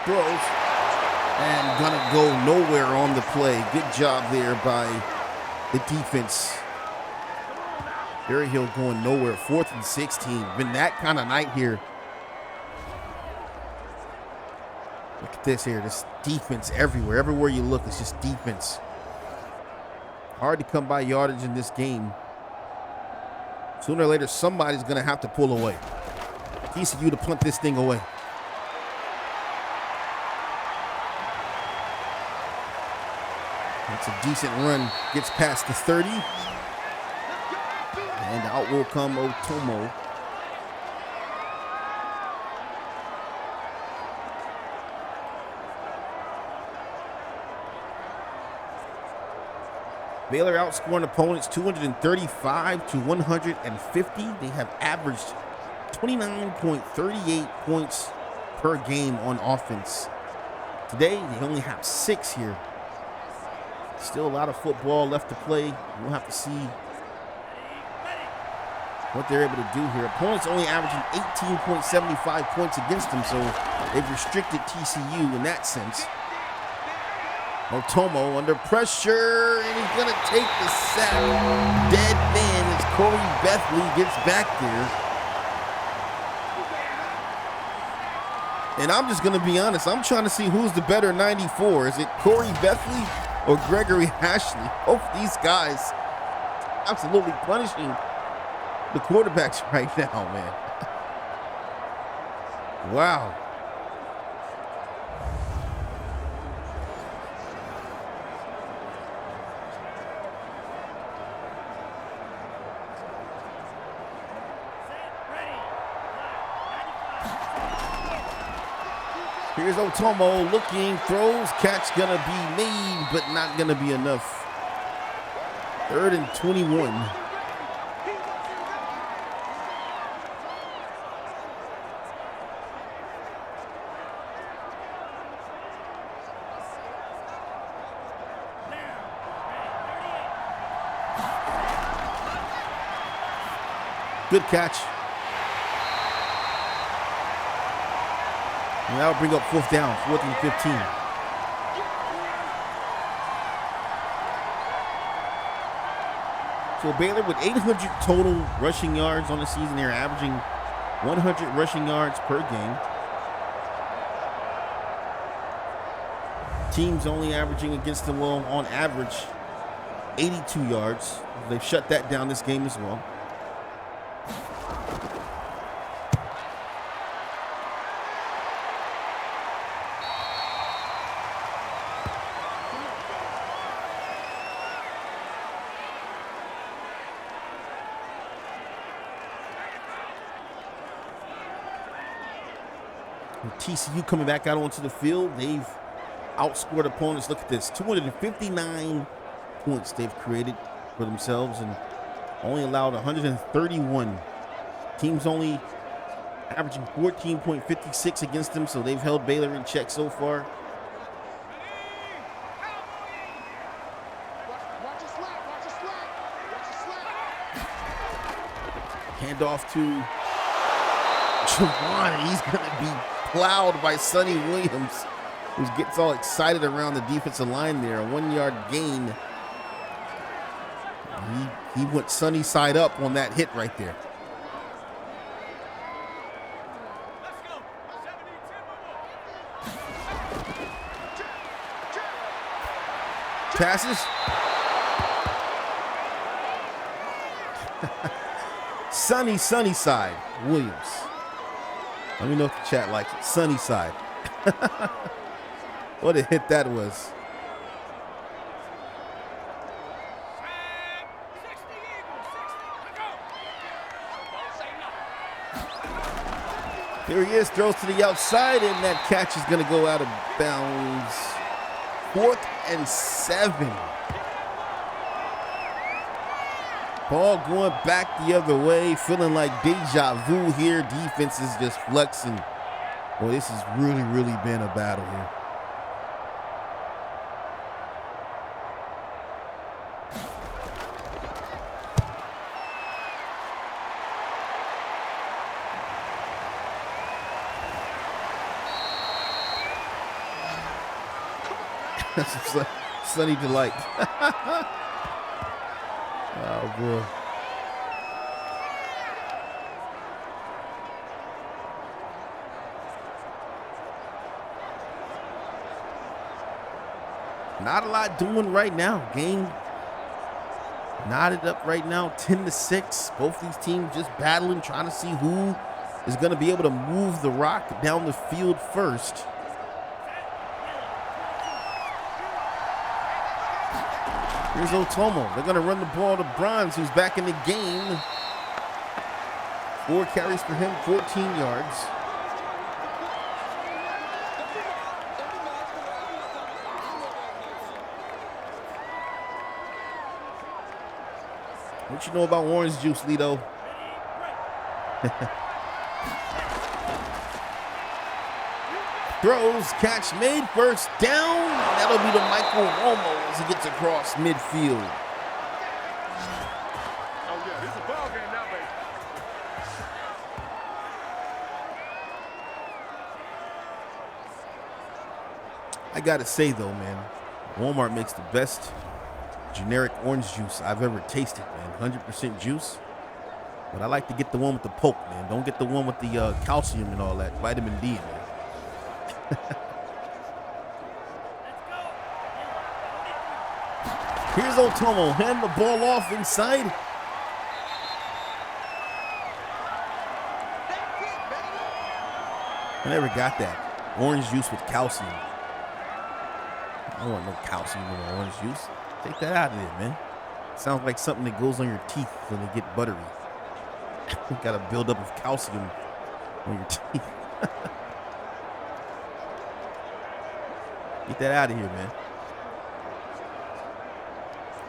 Throws and gonna go nowhere on the play. Good job there by the defense. Berryhill going nowhere. 4th and 16. Been that kind of night here. Look at this here. This defense everywhere. Everywhere you look, it's just defense. Hard to come by yardage in this game. Sooner or later, somebody's gonna have to pull away. TCU to punt this thing away. It's a decent run. Gets past the 30. And out will come Otomo. Baylor outscoring opponents 235 to 150. They have averaged 29.38 points per game on offense. Today, they only have 6 here. Still a lot of football left to play. We'll have to see what they're able to do here. Opponents only averaging 18.75 points against them, so they've restricted TCU in that sense. Otomo under pressure, and he's going to take the sack. Dead man as Corey Bethley gets back there. And I'm just going to be honest. I'm trying to see who's the better 94. Is it Corey Bethley or Gregory Ashley? Both these guys absolutely punishing the quarterbacks right now, man. Wow. Here's Otomo looking, throws, catch gonna be made, but not gonna be enough. 3rd and 21. Good catch. And that'll bring up 4th down, 4th and 15. So Baylor with 800 total rushing yards on the season. They're averaging 100 rushing yards per game. Teams only averaging against them, well, on average, 82 yards. They've shut that down this game as well. TCU coming back out onto the field. They've outscored opponents. Look at this, 259 points they've created for themselves and only allowed 131. Teams only averaging 14.56 against them, so they've held Baylor in check so far. Handoff to Javon. He's going to be plowed by Sonny Williams, who gets all excited around the defensive line there. A 1-yard gain. He went Sonny side up on that hit right there. Passes. Sunny side, Williams. Let me know if the chat likes it. Sunny side. What a hit that was. Here he is, throws to the outside, and that catch is going to go out of bounds. 4th and 7. Ball going back the other way, feeling like deja vu here. Defense is just flexing. Boy, this has really been a battle here. That's a sunny delight. Oh, boy. Not a lot doing right now. Game knotted up right now, 10-6. Both these teams just battling, trying to see who is going to be able to move the rock down the field first. Here's Otomo. They're going to run the ball to Bronze, who's back in the game. 4 carries for him, 14 yards. What you know about orange juice, Lito? Throws, catch made, first down. That'll be to Michael Romo as he gets across midfield. Oh, yeah, it's a ball game now, baby. I gotta say though, man, Walmart makes the best generic orange juice I've ever tasted, man. 100% juice. But I like to get the one with the pulp, man. Don't get the one with the calcium and all that, vitamin D in it. Here's Otomo, hand the ball off inside. I never got that. Orange juice with calcium. I don't want no calcium in my orange juice. Take that out of there, man. Sounds like something that goes on your teeth when they get buttery. You got a buildup of calcium on your teeth. Get that out of here, man.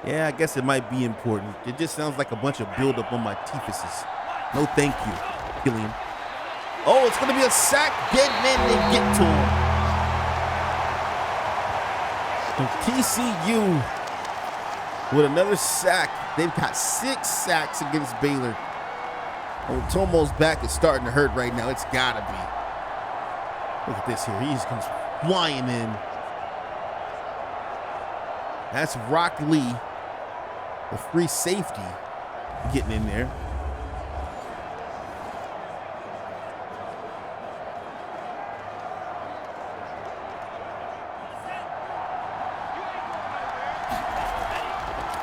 Yeah, I guess it might be important. It just sounds like a bunch of buildup on my teethuses. No thank you, Killian. Oh, it's going to be a sack. Dead man, they get to him. And TCU with another sack. They've got 6 sacks against Baylor. Otomo's back is starting to hurt right now. It's got to be. Look at this here. He just comes flying in. That's Rock Lee, the free safety, getting in there.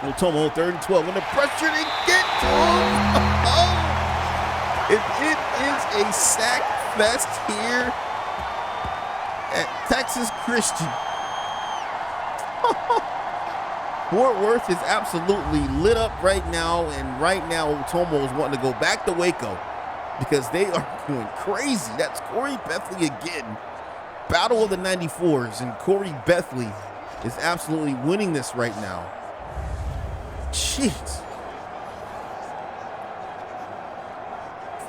Otomo, 3rd and 12. Under pressure, they get to him. Oh, it is a sack fest here at Texas Christian. Fort Worth is absolutely lit up right now, and right now Otomo is wanting to go back to Waco because they are going crazy. That's Corey Bethley again. Battle of the 94s, and Corey Bethley is absolutely winning this right now. Jeez.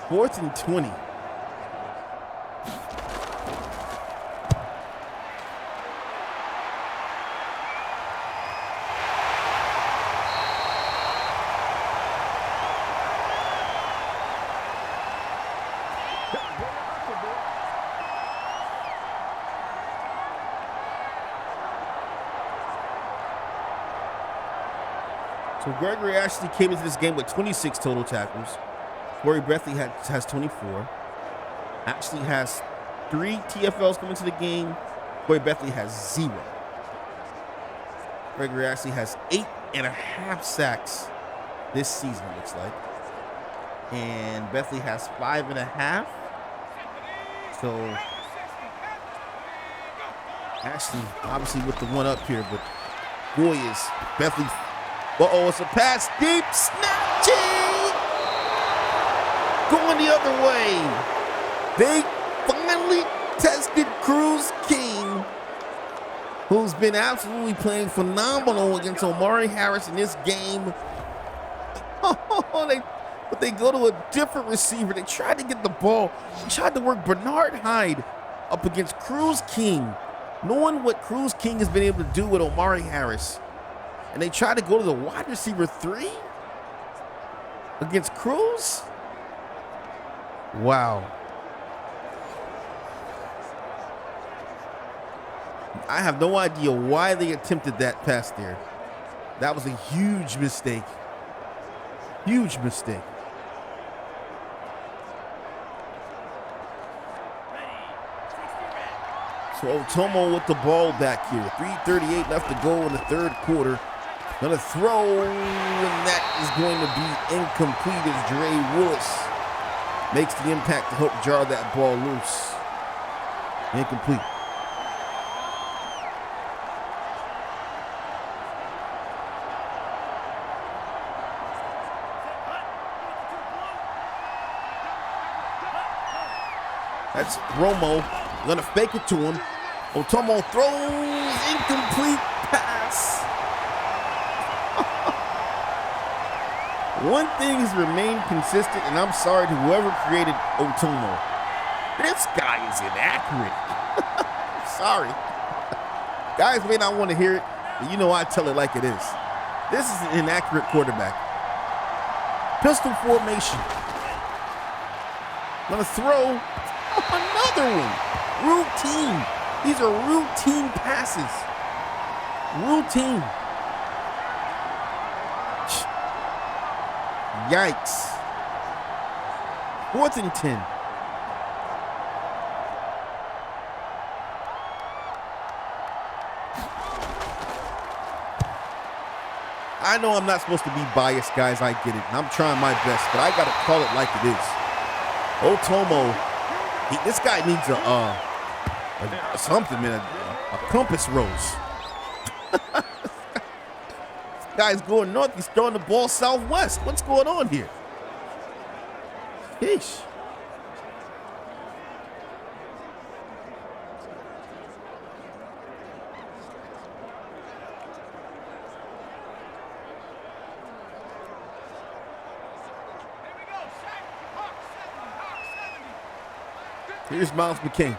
4th and 20. So Gregory actually came into this game with 26 total tackles. Corey Bethley has 24. Actually has 3 TFLs coming to the game. Corey Bethley has 0. Gregory actually has 8.5 sacks this season, it looks like. And Bethley has 5.5. So actually, obviously with the one up here, but boy is Bethley. Uh-oh, it's a pass deep, snatching, going the other way. They finally tested Cruz King, who's been absolutely playing phenomenal against Omari Harris in this game. But they go to a different receiver. They tried to get the ball. They tried to work Bernard Hyde up against Cruz King, knowing what Cruz King has been able to do with Omari Harris. And they tried to go to the wide receiver 3 against Cruz. Wow. I have no idea why they attempted that pass there. That was a huge mistake. Huge mistake. So Otomo with the ball back here. 3:38 left to go in the third quarter. Gonna throw, and that is going to be incomplete as Dre Willis makes the impact to help jar that ball loose. Incomplete. That's Romo. Gonna fake it to him. Otomo throws, incomplete pass. One thing has remained consistent, and I'm sorry to whoever created Otomo. This guy is inaccurate. Sorry. Guys may not want to hear it, but you know I tell it like it is. This is an inaccurate quarterback. Pistol formation. Gonna throw another one. Routine. These are routine passes. Routine. Yikes. 4th and 10. I know I'm not supposed to be biased, guys. I get it. I'm trying my best, but I got to call it like it is. Otomo, this guy needs a something, man, a compass rose. This guy's going north. He's throwing the ball southwest. What's going on here? Sheesh. Here's Miles McCain.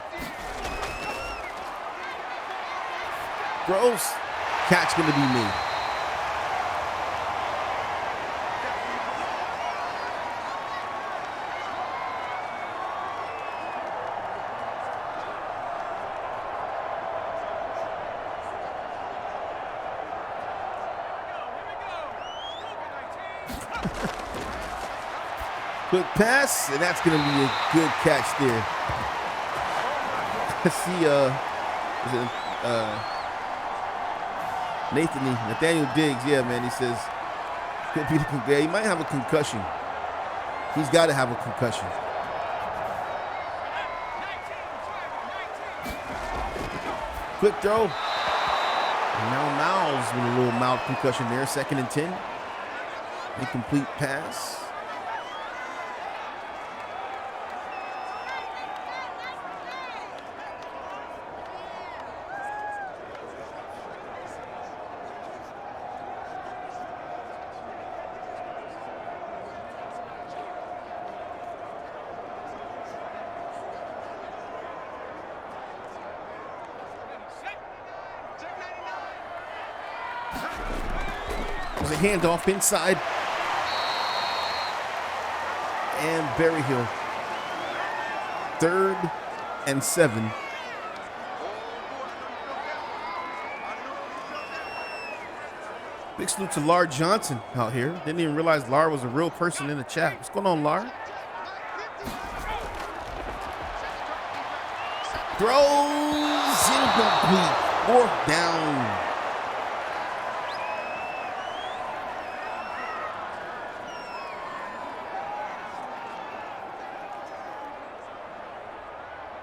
Gross. Catch going to be made. Quick pass, and that's going to be a good catch there. See, Nathaniel Diggs, yeah, man, he says, could be the, he might have a concussion. He's got to have a concussion. Quick throw. And now Miles with a little mouth concussion there, 2nd and 10. Incomplete pass. There's a handoff inside. And Berryhill. 3rd and 7. Big salute to Lar Johnson out here. Didn't even realize Lar was a real person in the chat. What's going on, Lar? Throws incomplete. 4th down.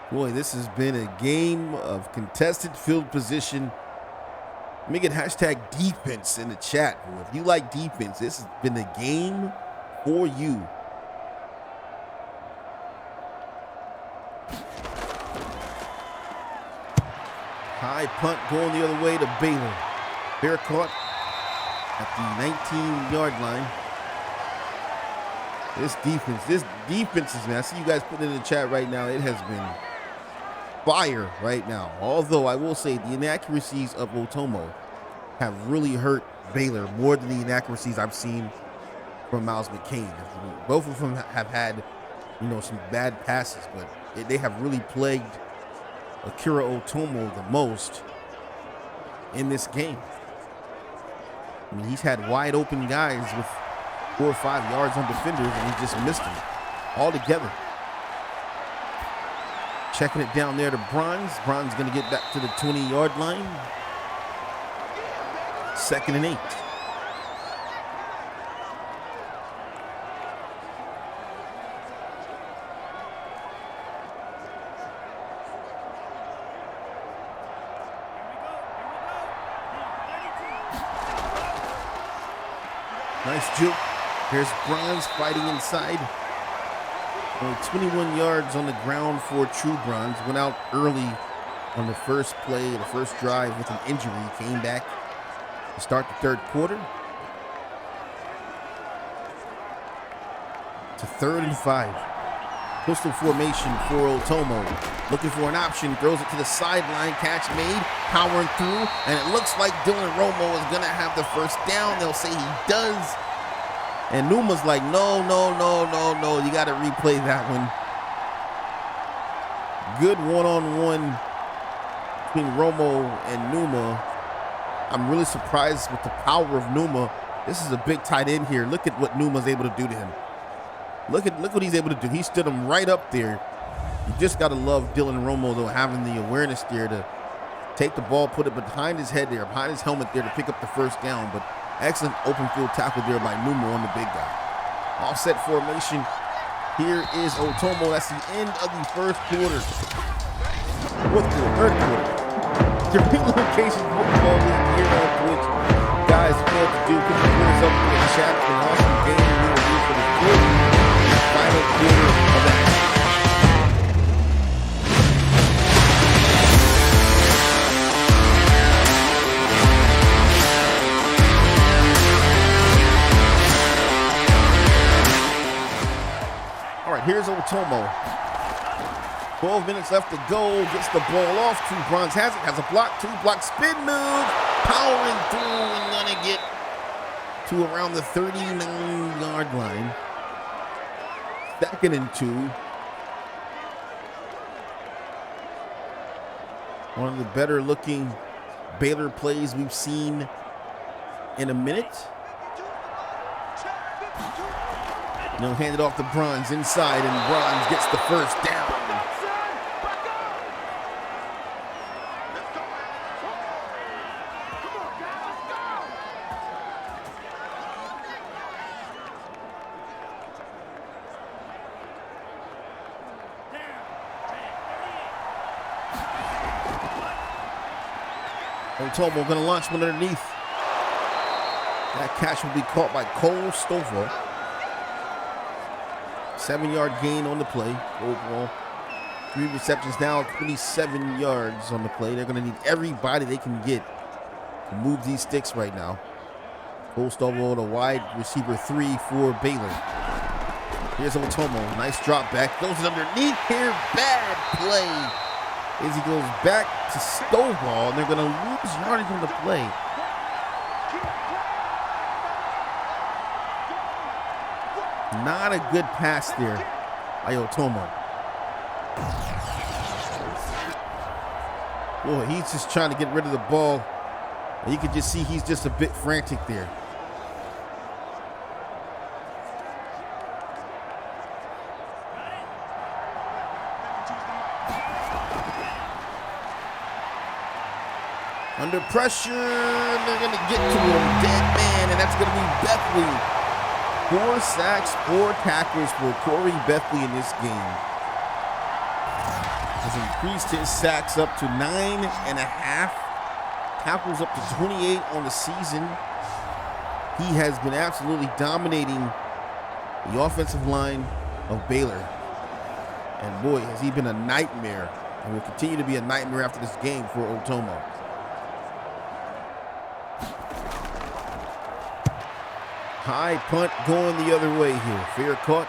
Boy, this has been a game of contested field position. Let me get hashtag defense in the chat. If you like defense, this has been a game for you. High punt going the other way to Baylor. Bear caught at the 19-yard line. This defense is, man, I see you guys putting it in the chat right now. It has been fire right now. Although I will say the inaccuracies of Otomo have really hurt Baylor more than the inaccuracies I've seen from Miles McCain. Both of them have had, you know, some bad passes, but they have really plagued Akira Otomo the most in this game. I mean, he's had wide open guys with 4 or 5 yards on defenders, and he just missed them altogether. Checking it down there to Bronze. Bronze going to get back to the 20-yard line. 2nd and 8. Nice juke. Here's Bronze fighting inside. Only 21 yards on the ground for True Bronze. Went out early on the first play, the first drive with an injury. Came back to start the 3rd quarter. To 3rd and 5. Pistol formation for Otomo. Looking for an option. Throws it to the sideline. Catch made. Powering through. And it looks like Dylan Romo is going to have the first down. They'll say he does. And Numa's like, no. You got to replay that one. Good one-on-one between Romo and Numa. I'm really surprised with the power of Numa. This is a big tight end here. Look at what Numa's able to do to him. Look what he's able to do. He stood him right up there. You just got to love Dylan Romo, though, having the awareness there to take the ball, put it behind his head there, behind his helmet there to pick up the first down. But excellent open field tackle there by Numa on the big guy. Offset formation. Here is Otomo. That's the end of the 1st quarter. 3rd quarter. The relocation football league here on Twitch. Guys, failed to do. Put the points up in the chat. An awesome game we will do for the 4th and final quarter of that. All right, here's Otomo. 12 minutes left to go. Gets the ball off. True Bronze has it. Has a block. 2 block. Spin move. Powering through and gonna get to around the 39-yard line. 2nd and 2. One of the better looking Baylor plays we've seen in a minute. Now hand it off to Bronze inside, and Bronze gets the first down. Otomo going to launch one underneath. That catch will be caught by Cole Stovall. 7-yard gain on the play. Overall, 3 receptions now, 27 yards on the play. They're going to need everybody they can get to move these sticks right now. Cole Stovall, the wide receiver 3 for Baylor. Here's Otomo. Nice drop back. Throws it underneath here. Bad play. As he goes back to Stovall, and they're going to lose yardage on the play. Not a good pass there by Otomo. Boy, he's just trying to get rid of the ball And you can just see he's just a bit frantic there. Under pressure, and they're going to get to him. Dead man, and that's going to be Bethley. 4 sacks, 4 tackles for Corey Bethley in this game. Has increased his sacks up to 9.5. Tackles up to 28 on the season. He has been absolutely dominating the offensive line of Baylor. And boy, has he been a nightmare, and will continue to be a nightmare after this game for Otomo. High punt going the other way here. Fair caught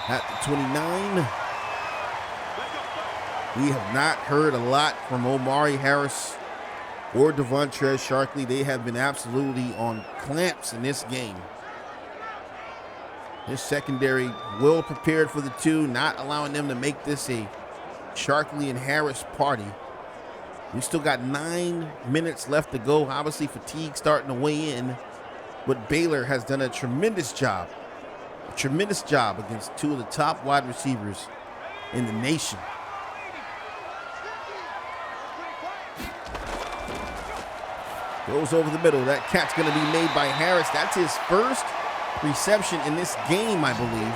at the 29. We have not heard a lot from Omari Harris or Devontrez Sharkley. They have been absolutely on clamps in this game. This secondary well prepared for the two, not allowing them to make this a Sharkley and Harris party. We still got 9 minutes left to go. Obviously, fatigue starting to weigh in. But Baylor has done a tremendous job against 2 of the top wide receivers in the nation. Goes over the middle. That catch going to be made by Harris. That's his first reception in this game, I believe.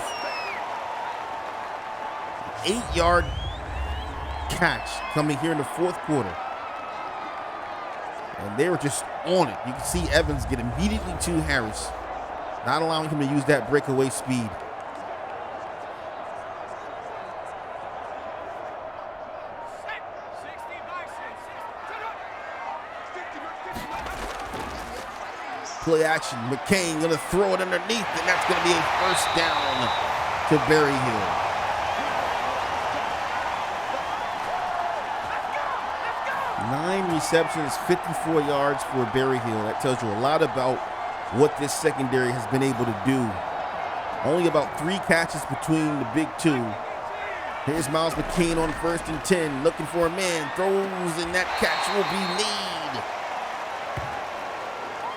8-yard catch coming here in the 4th quarter. And they were just on it. You can see Evans get immediately to Harris, not allowing him to use that breakaway speed. Play action. McCain going to throw it underneath, and that's going to be a first down to Berryhill. Nine receptions, 54 yards for Berryhill. That tells you a lot about what this secondary has been able to do. Only about 3 catches between the big 2. Here's Miles McCain on 1st and 10, looking for a man, throws, and that catch will be made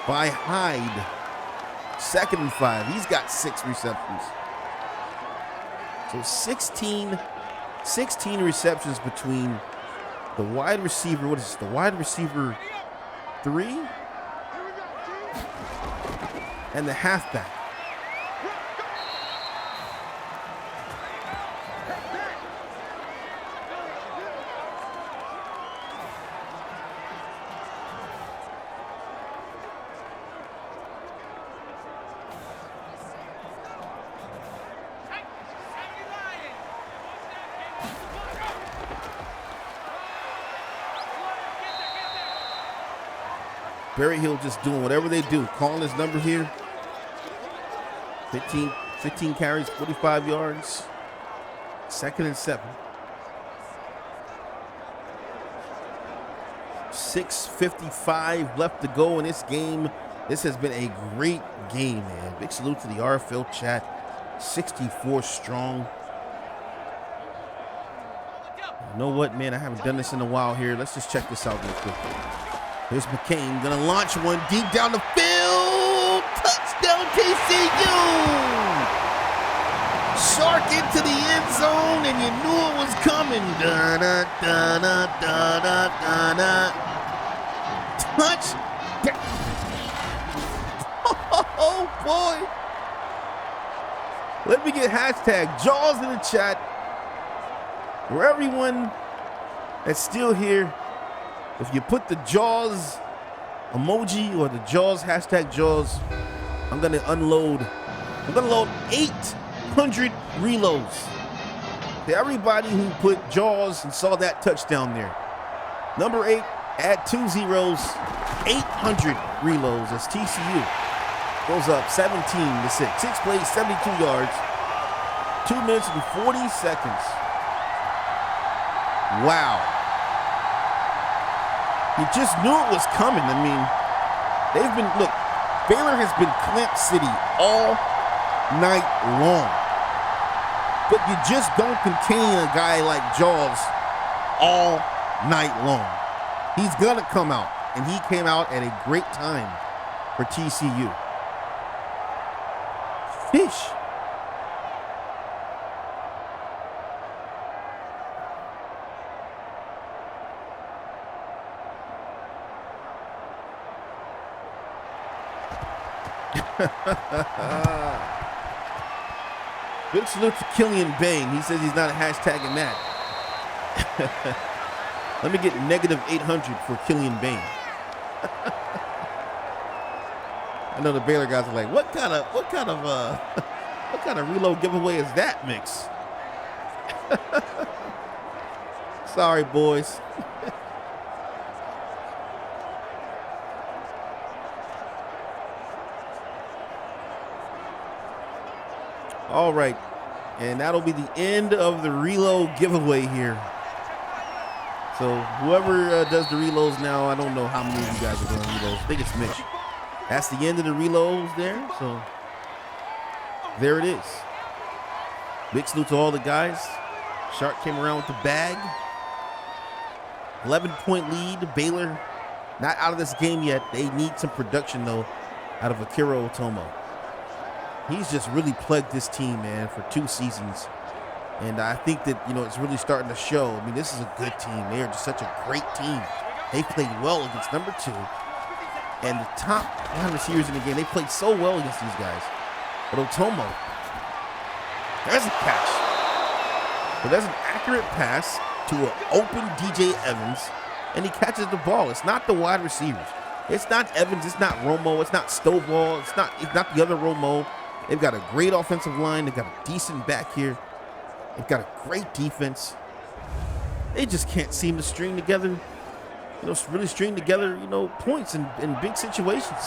by Hyde. 2nd and 5. He's got 6 receptions. So 16 receptions between the wide receiver, what is this, the wide receiver 3 and the halfback. Berryhill just doing whatever they do. Calling his number here. 15 carries, 45 yards. 2nd and 7. 6:55 left to go in this game. This has been a great game, man. Big salute to the RFL chat. 64 strong. You know what, man? I haven't done this in a while here. Let's just check this out real quick. Here's McCain, gonna launch one deep down the field. Touchdown TCU! Shark into the end zone, and you knew it was coming. Da-da-da-da-da-da-da. Touchdown! Oh boy! Let me get hashtag Jaws in the chat. For everyone that's still here, if you put the Jaws emoji or the Jaws, hashtag Jaws, I'm gonna unload. I'm gonna load 800 reloads. To everybody who put Jaws and saw that touchdown there. Number 8, add 2 zeros, 800 reloads as TCU goes up 17-6. 6 plays, 72 yards, 2 minutes and 40 seconds. Wow. You just knew it was coming. I mean, look, Baylor has been Clamp City all night long. But you just don't contain a guy like Jaws all night long. He's gonna come out. and he came out at a great time for TCU. Fish. Big salute to Killian Bain. He says he's not hashtagging that. Let me get negative 800 for Killian Bain. I know the Baylor guys are like, what kind of reload giveaway is that, Mix? Sorry, boys. All right, and that'll be the end of the reload giveaway here. So whoever does the reloads now, I don't know how many of you guys are doing reloads. I think it's Mitch. That's the end of the reloads there. So there it is. Big salute to all the guys. Shark came around with the bag. 11-point lead. Baylor not out of this game yet. They need some production, though, out of Akira Otomo. He's just really plagued this team, man, for 2 seasons. And I think that, it's really starting to show. I mean, this is a good team. They are just such a great team. They played well against number 2. And the top wide receivers in the game, they played so well against these guys. But Otomo, there's a catch. But there's an accurate pass to an open DJ Evans, and he catches the ball. It's not the wide receivers. It's not Evans. It's not Romo. It's not Stovall. It's not the other Romo. They've got a great offensive line. They've got a decent back here. They've got a great defense. They just can't seem to string together, really string together, points in big situations.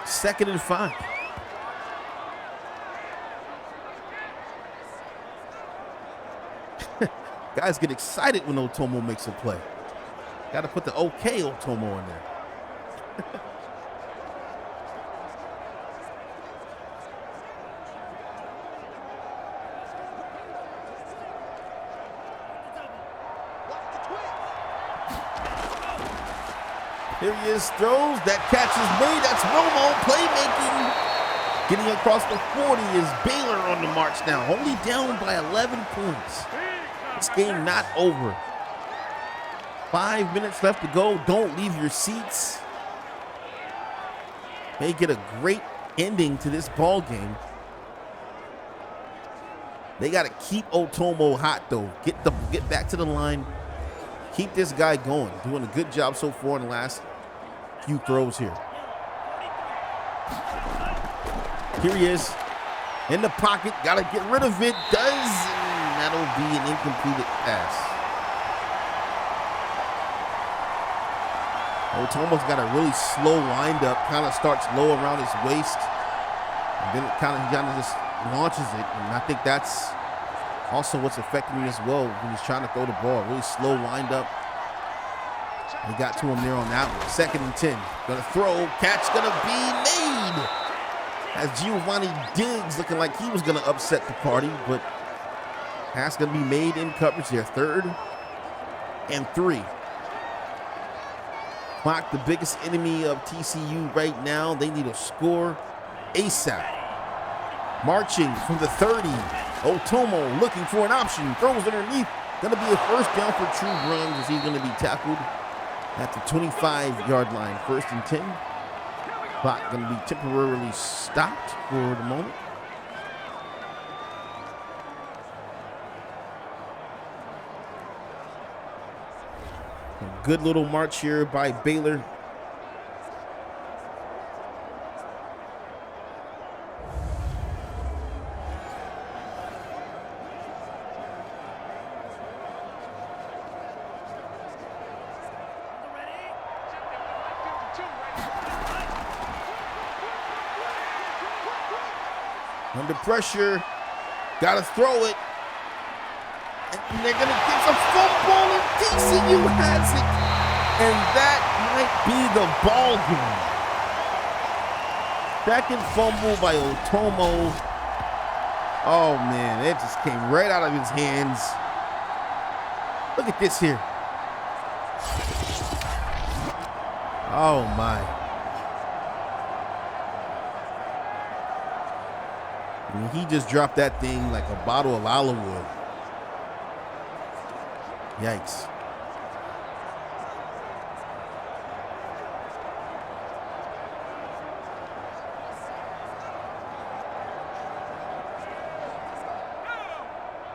Second and 5. Guys get excited when Otomo makes a play. Got to put the okay Otomo in there. Here he is, throws. That catch is made. That's Romo playmaking. Getting across the 40 is Baylor on the march now. Only down by 11 points. This game not over. 5 minutes left to go. Don't leave your seats. They get a great ending to this ball game. They got to keep Otomo hot, though. Get back to the line. Keep this guy going. Doing a good job so far in the last few throws here. Here he is. In the pocket. Got to get rid of it. Does. And that'll be an incompleted pass. Otomo's got a really slow windup. Kind of starts low around his waist. And then he kind of just launches it. And I think that's also what's affecting him as well when he's trying to throw the ball. Really slow windup. He got to him there on that one. 2nd and 10. Gonna throw. Catch gonna be made. As Giovanni Diggs looking like he was gonna upset the party, but pass gonna be made in coverage there. 3rd and 3. Clock, the biggest enemy of TCU right now. They need a score ASAP. Marching from the 30. Otomo looking for an option. Throws underneath. Gonna be a first down for True Runs as he's gonna be tackled at the 25-yard line. 1st and 10. Clock gonna be temporarily stopped for the moment. A good little march here by Baylor. Under pressure, gotta throw it. And they're gonna get some football, and TCU has it. And that might be the ball game. Second fumble by Otomo. Oh, man, it just came right out of his hands. Look at this here. Oh, my. I mean, he just dropped that thing like a bottle of olive oil. Yikes.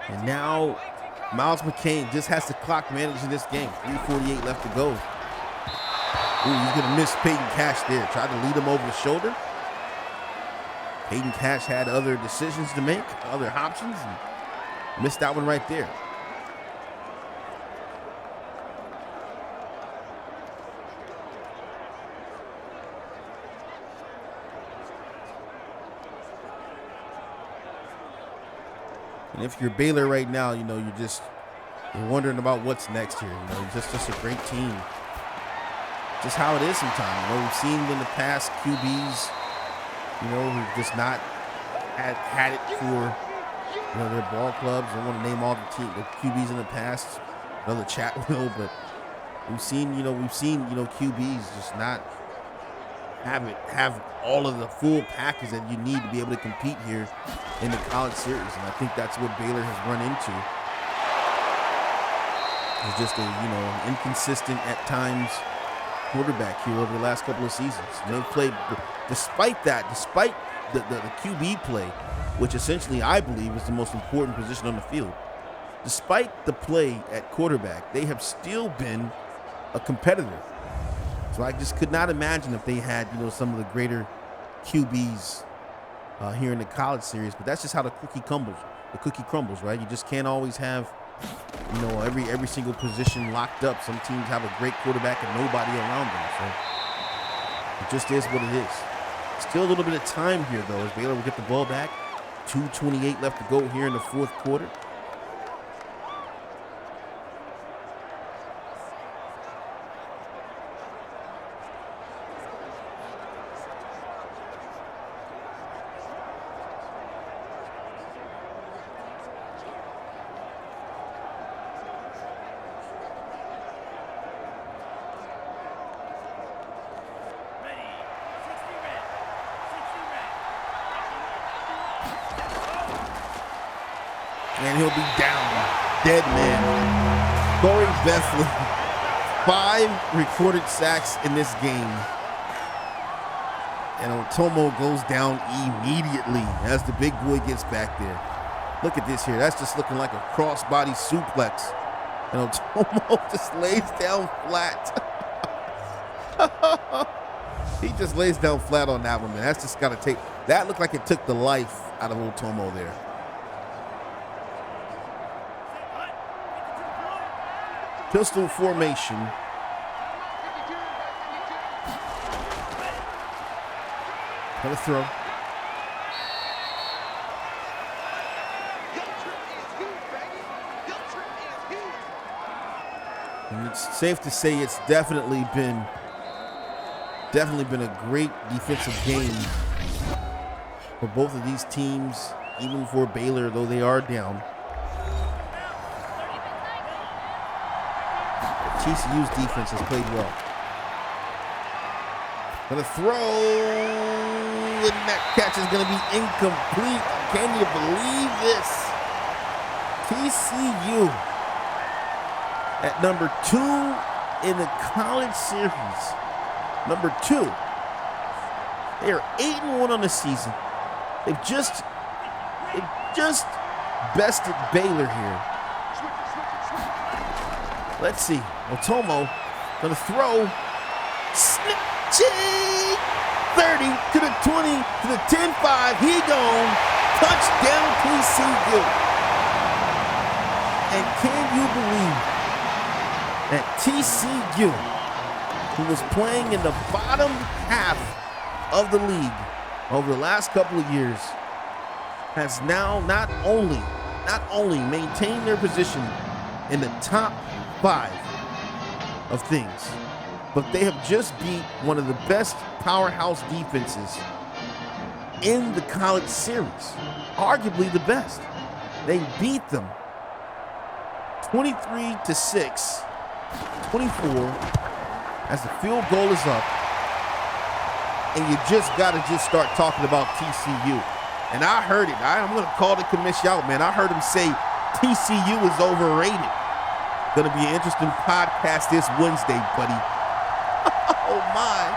And now Miles McCain just has to clock manage in this game. 3:48 left to go. Ooh, he's going to miss Peyton Cash there. Tried to lead him over the shoulder. Peyton Cash had other decisions to make, other options, and missed that one right there. And if you're Baylor right now, you know, you're wondering about what's next here. You know, just a great team. Just how it is sometimes. You know, we've seen in the past QBs, you know, who've just not had it for, you know, their ball clubs. I don't want to name all the QBs in the past. Another chat will, but we've seen, you know, QBs just not have all of the full package that you need to be able to compete here in the college series. And I think that's what Baylor has run into. It's just an inconsistent at times quarterback here over the last couple of seasons. And they've played, despite the QB play, which essentially I believe is the most important position on the field. Despite the play at quarterback, they have still been a competitor. So I just could not imagine if they had, you know, some of the greater QBs here in the college series. But that's just how the cookie crumbles, right? You just can't always have, you know, every single position locked up. Some teams have a great quarterback and nobody around them. So it just is what it is. Still a little bit of time here, though, as Baylor will get the ball back. 2:28 left to go here in the fourth quarter. And he'll be down. Dead man. Corey Bethlen. 5 recorded sacks in this game. And Otomo goes down immediately as the big boy gets back there. Look at this here. That's just looking like a crossbody suplex. And Otomo just lays down flat. He just lays down flat on that one, man. That's just got to take. That looked like it took the life out of Otomo there. Pistol formation. Gonna throw. And it's safe to say it's definitely been a great defensive game for both of these teams, even for Baylor, though they are down. TCU's defense has played well. Gonna throw, and that catch is gonna be incomplete. Can you believe this? TCU at number 2 in the college series. Number 2. They are 8-1 on the season. They've just bested Baylor here. Let's see. Otomo gonna throw. Snitching! 30 to the 20 to the 10-5. He gone. Touchdown TCU. And can you believe that TCU, who was playing in the bottom half of the league over the last couple of years, has now not only maintained their position in the top 5 of things, but they have just beat one of the best powerhouse defenses in the college series, arguably the best. They beat them 23-6, 24, as the field goal is up, and you just got to start talking about TCU. And I heard it. I'm going to call the commission out, man. I heard him say TCU is overrated. Going to be an interesting podcast this Wednesday, buddy. Oh, my.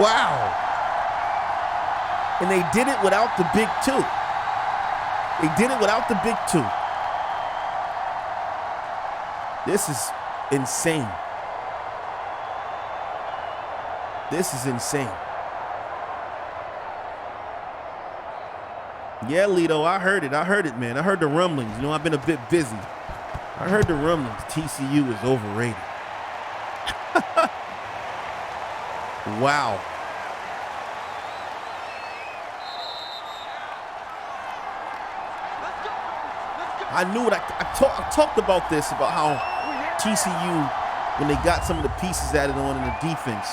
Wow. And they did it without the big two. They did it without the big two. This is insane. This is insane. Yeah, Lito, I heard it. I heard it, man. I heard the rumblings. You know, I've been a bit busy. I heard the rumblings. TCU is overrated. Wow. I knew it. I talked about this, about how TCU, when they got some of the pieces added on in the defense,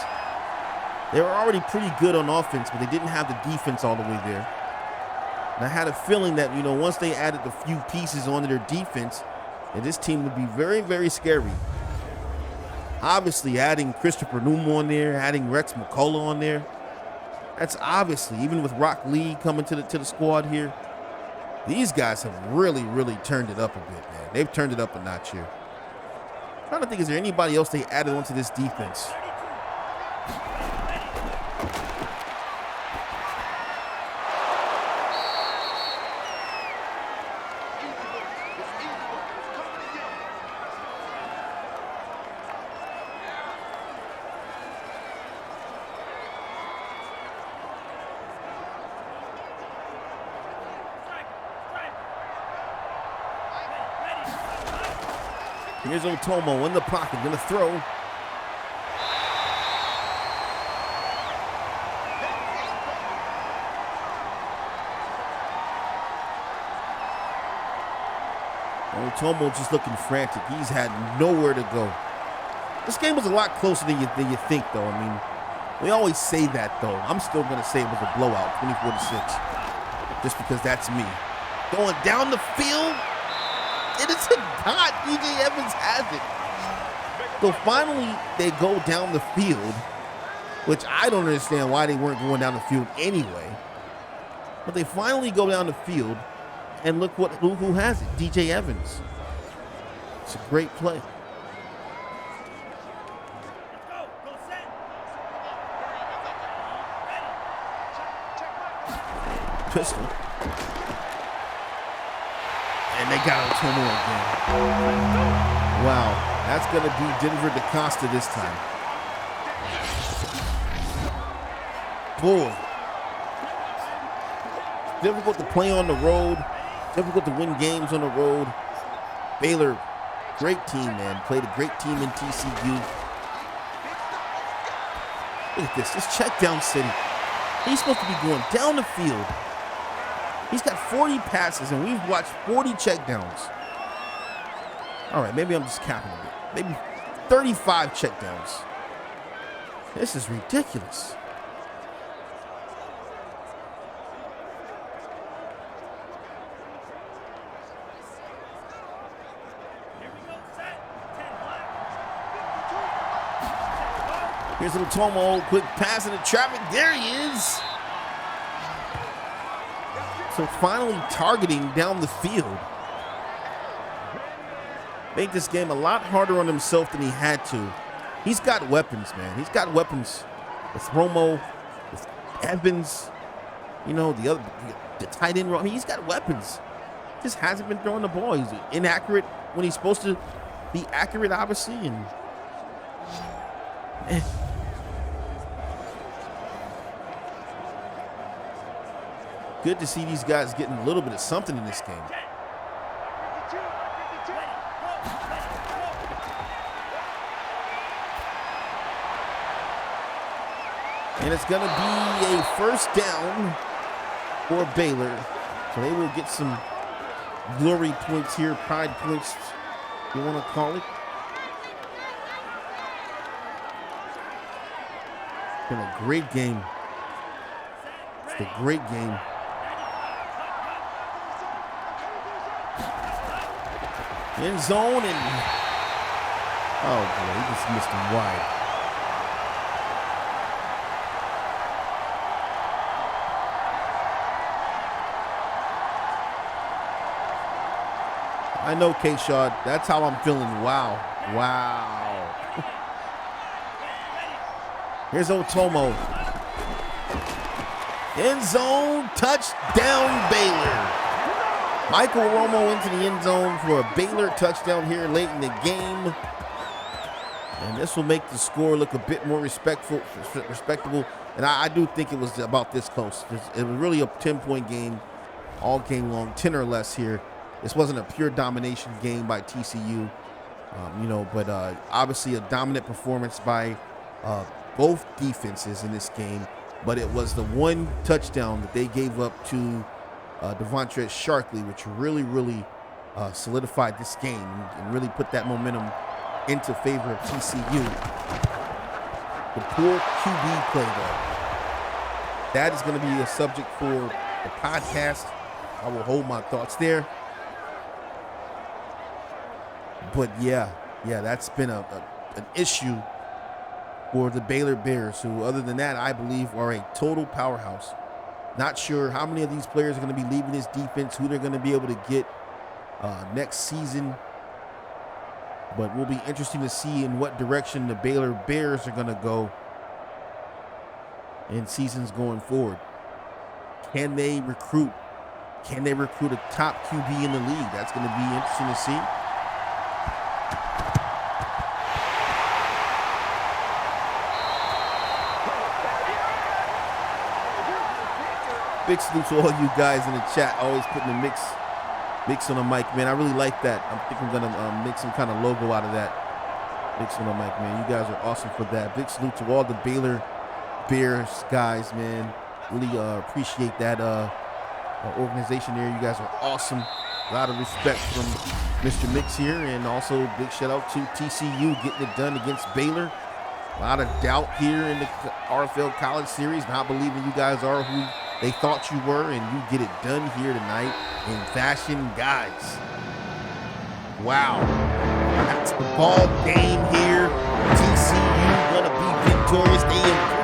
they were already pretty good on offense, but they didn't have the defense all the way there. And I had a feeling that, you know, once they added a few pieces onto their defense, that this team would be very, very scary. Obviously, adding Christopher Newman on there, adding Rex McCullough on there, that's obviously, even with Rock Lee coming to the squad here, these guys have really, really turned it up a bit, man. They've turned it up a notch here. I'm trying to think, is there anybody else they added onto this defense? Here's Otomo in the pocket, gonna throw. Otomo just looking frantic. He's had nowhere to go. This game was a lot closer than you think, though. I mean, we always say that, though. I'm still gonna say it was a blowout, 24-6, just because that's me. Going down the field. It is a dot. DJ Evans has it. So finally, they go down the field, which I don't understand why they weren't going down the field anyway. But they finally go down the field, and look who has it. DJ Evans. It's a great play. Pistol. And they got Otomo again. Wow, that's going to be Denver DaCosta this time. Boy. Difficult to play on the road. Difficult to win games on the road. Baylor, great team, man. Played a great team in TCU. Look at this. This check down city. He's supposed to be going down the field. He's got 40 passes, and we've watched 40 checkdowns. All right, maybe I'm just capping a bit. Maybe 35 checkdowns. This is ridiculous. Here's Otomo, quick pass into traffic. There he is. So finally targeting down the field. Made this game a lot harder on himself than he had to. He's got weapons, man. He's got weapons with Romo, with Evans, you know, the tight end. I mean, he's got weapons. Just hasn't been throwing the ball. He's inaccurate when he's supposed to be accurate, obviously. And good to see these guys getting a little bit of something in this game. And it's going to be a first down for Baylor. So they will get some glory points here, pride points, if you want to call it. Been a great game It's a great game. End zone and oh boy, he just missed him wide. I know, K-Shawd. That's how I'm feeling. Wow. Wow. Here's Otomo. End zone, touchdown, Baylor. Michael Romo into the end zone for a Baylor touchdown here late in the game. And this will make the score look a bit more respectable. And I do think it was about this close. It was really a 10-point game all game long, 10 or less here. This wasn't a pure domination game by TCU, but obviously a dominant performance by both defenses in this game. But it was the one touchdown that they gave up to Devontre Sharkley, which really solidified this game and really put that momentum into favor of TCU. The poor QB play, though. That is going to be a subject for the podcast. I will hold my thoughts there. But yeah, that's been an issue for the Baylor Bears, who, other than that, I believe are a total powerhouse. Not sure how many of these players are going to be leaving this defense, who they're going to be able to get next season. But it will be interesting to see in what direction the Baylor Bears are going to go in seasons going forward. Can they recruit? Can they recruit a top QB in the league? That's going to be interesting to see. Big salute to all you guys in the chat, always putting the mix on the mic, man. I really like that. I think I'm gonna make some kind of logo out of that. Mix on the mic, man. You guys are awesome for that. Big salute to all the Baylor Bears guys, man. Really appreciate that organization there. You guys are awesome. A lot of respect from Mr. Mix here, and also big shout out to TCU getting it done against Baylor. A lot of doubt here in the RFL College Series, not believing you guys are who they thought you were, and you get it done here tonight in fashion, guys. Wow. That's the ball game here. TCU gonna be victorious. They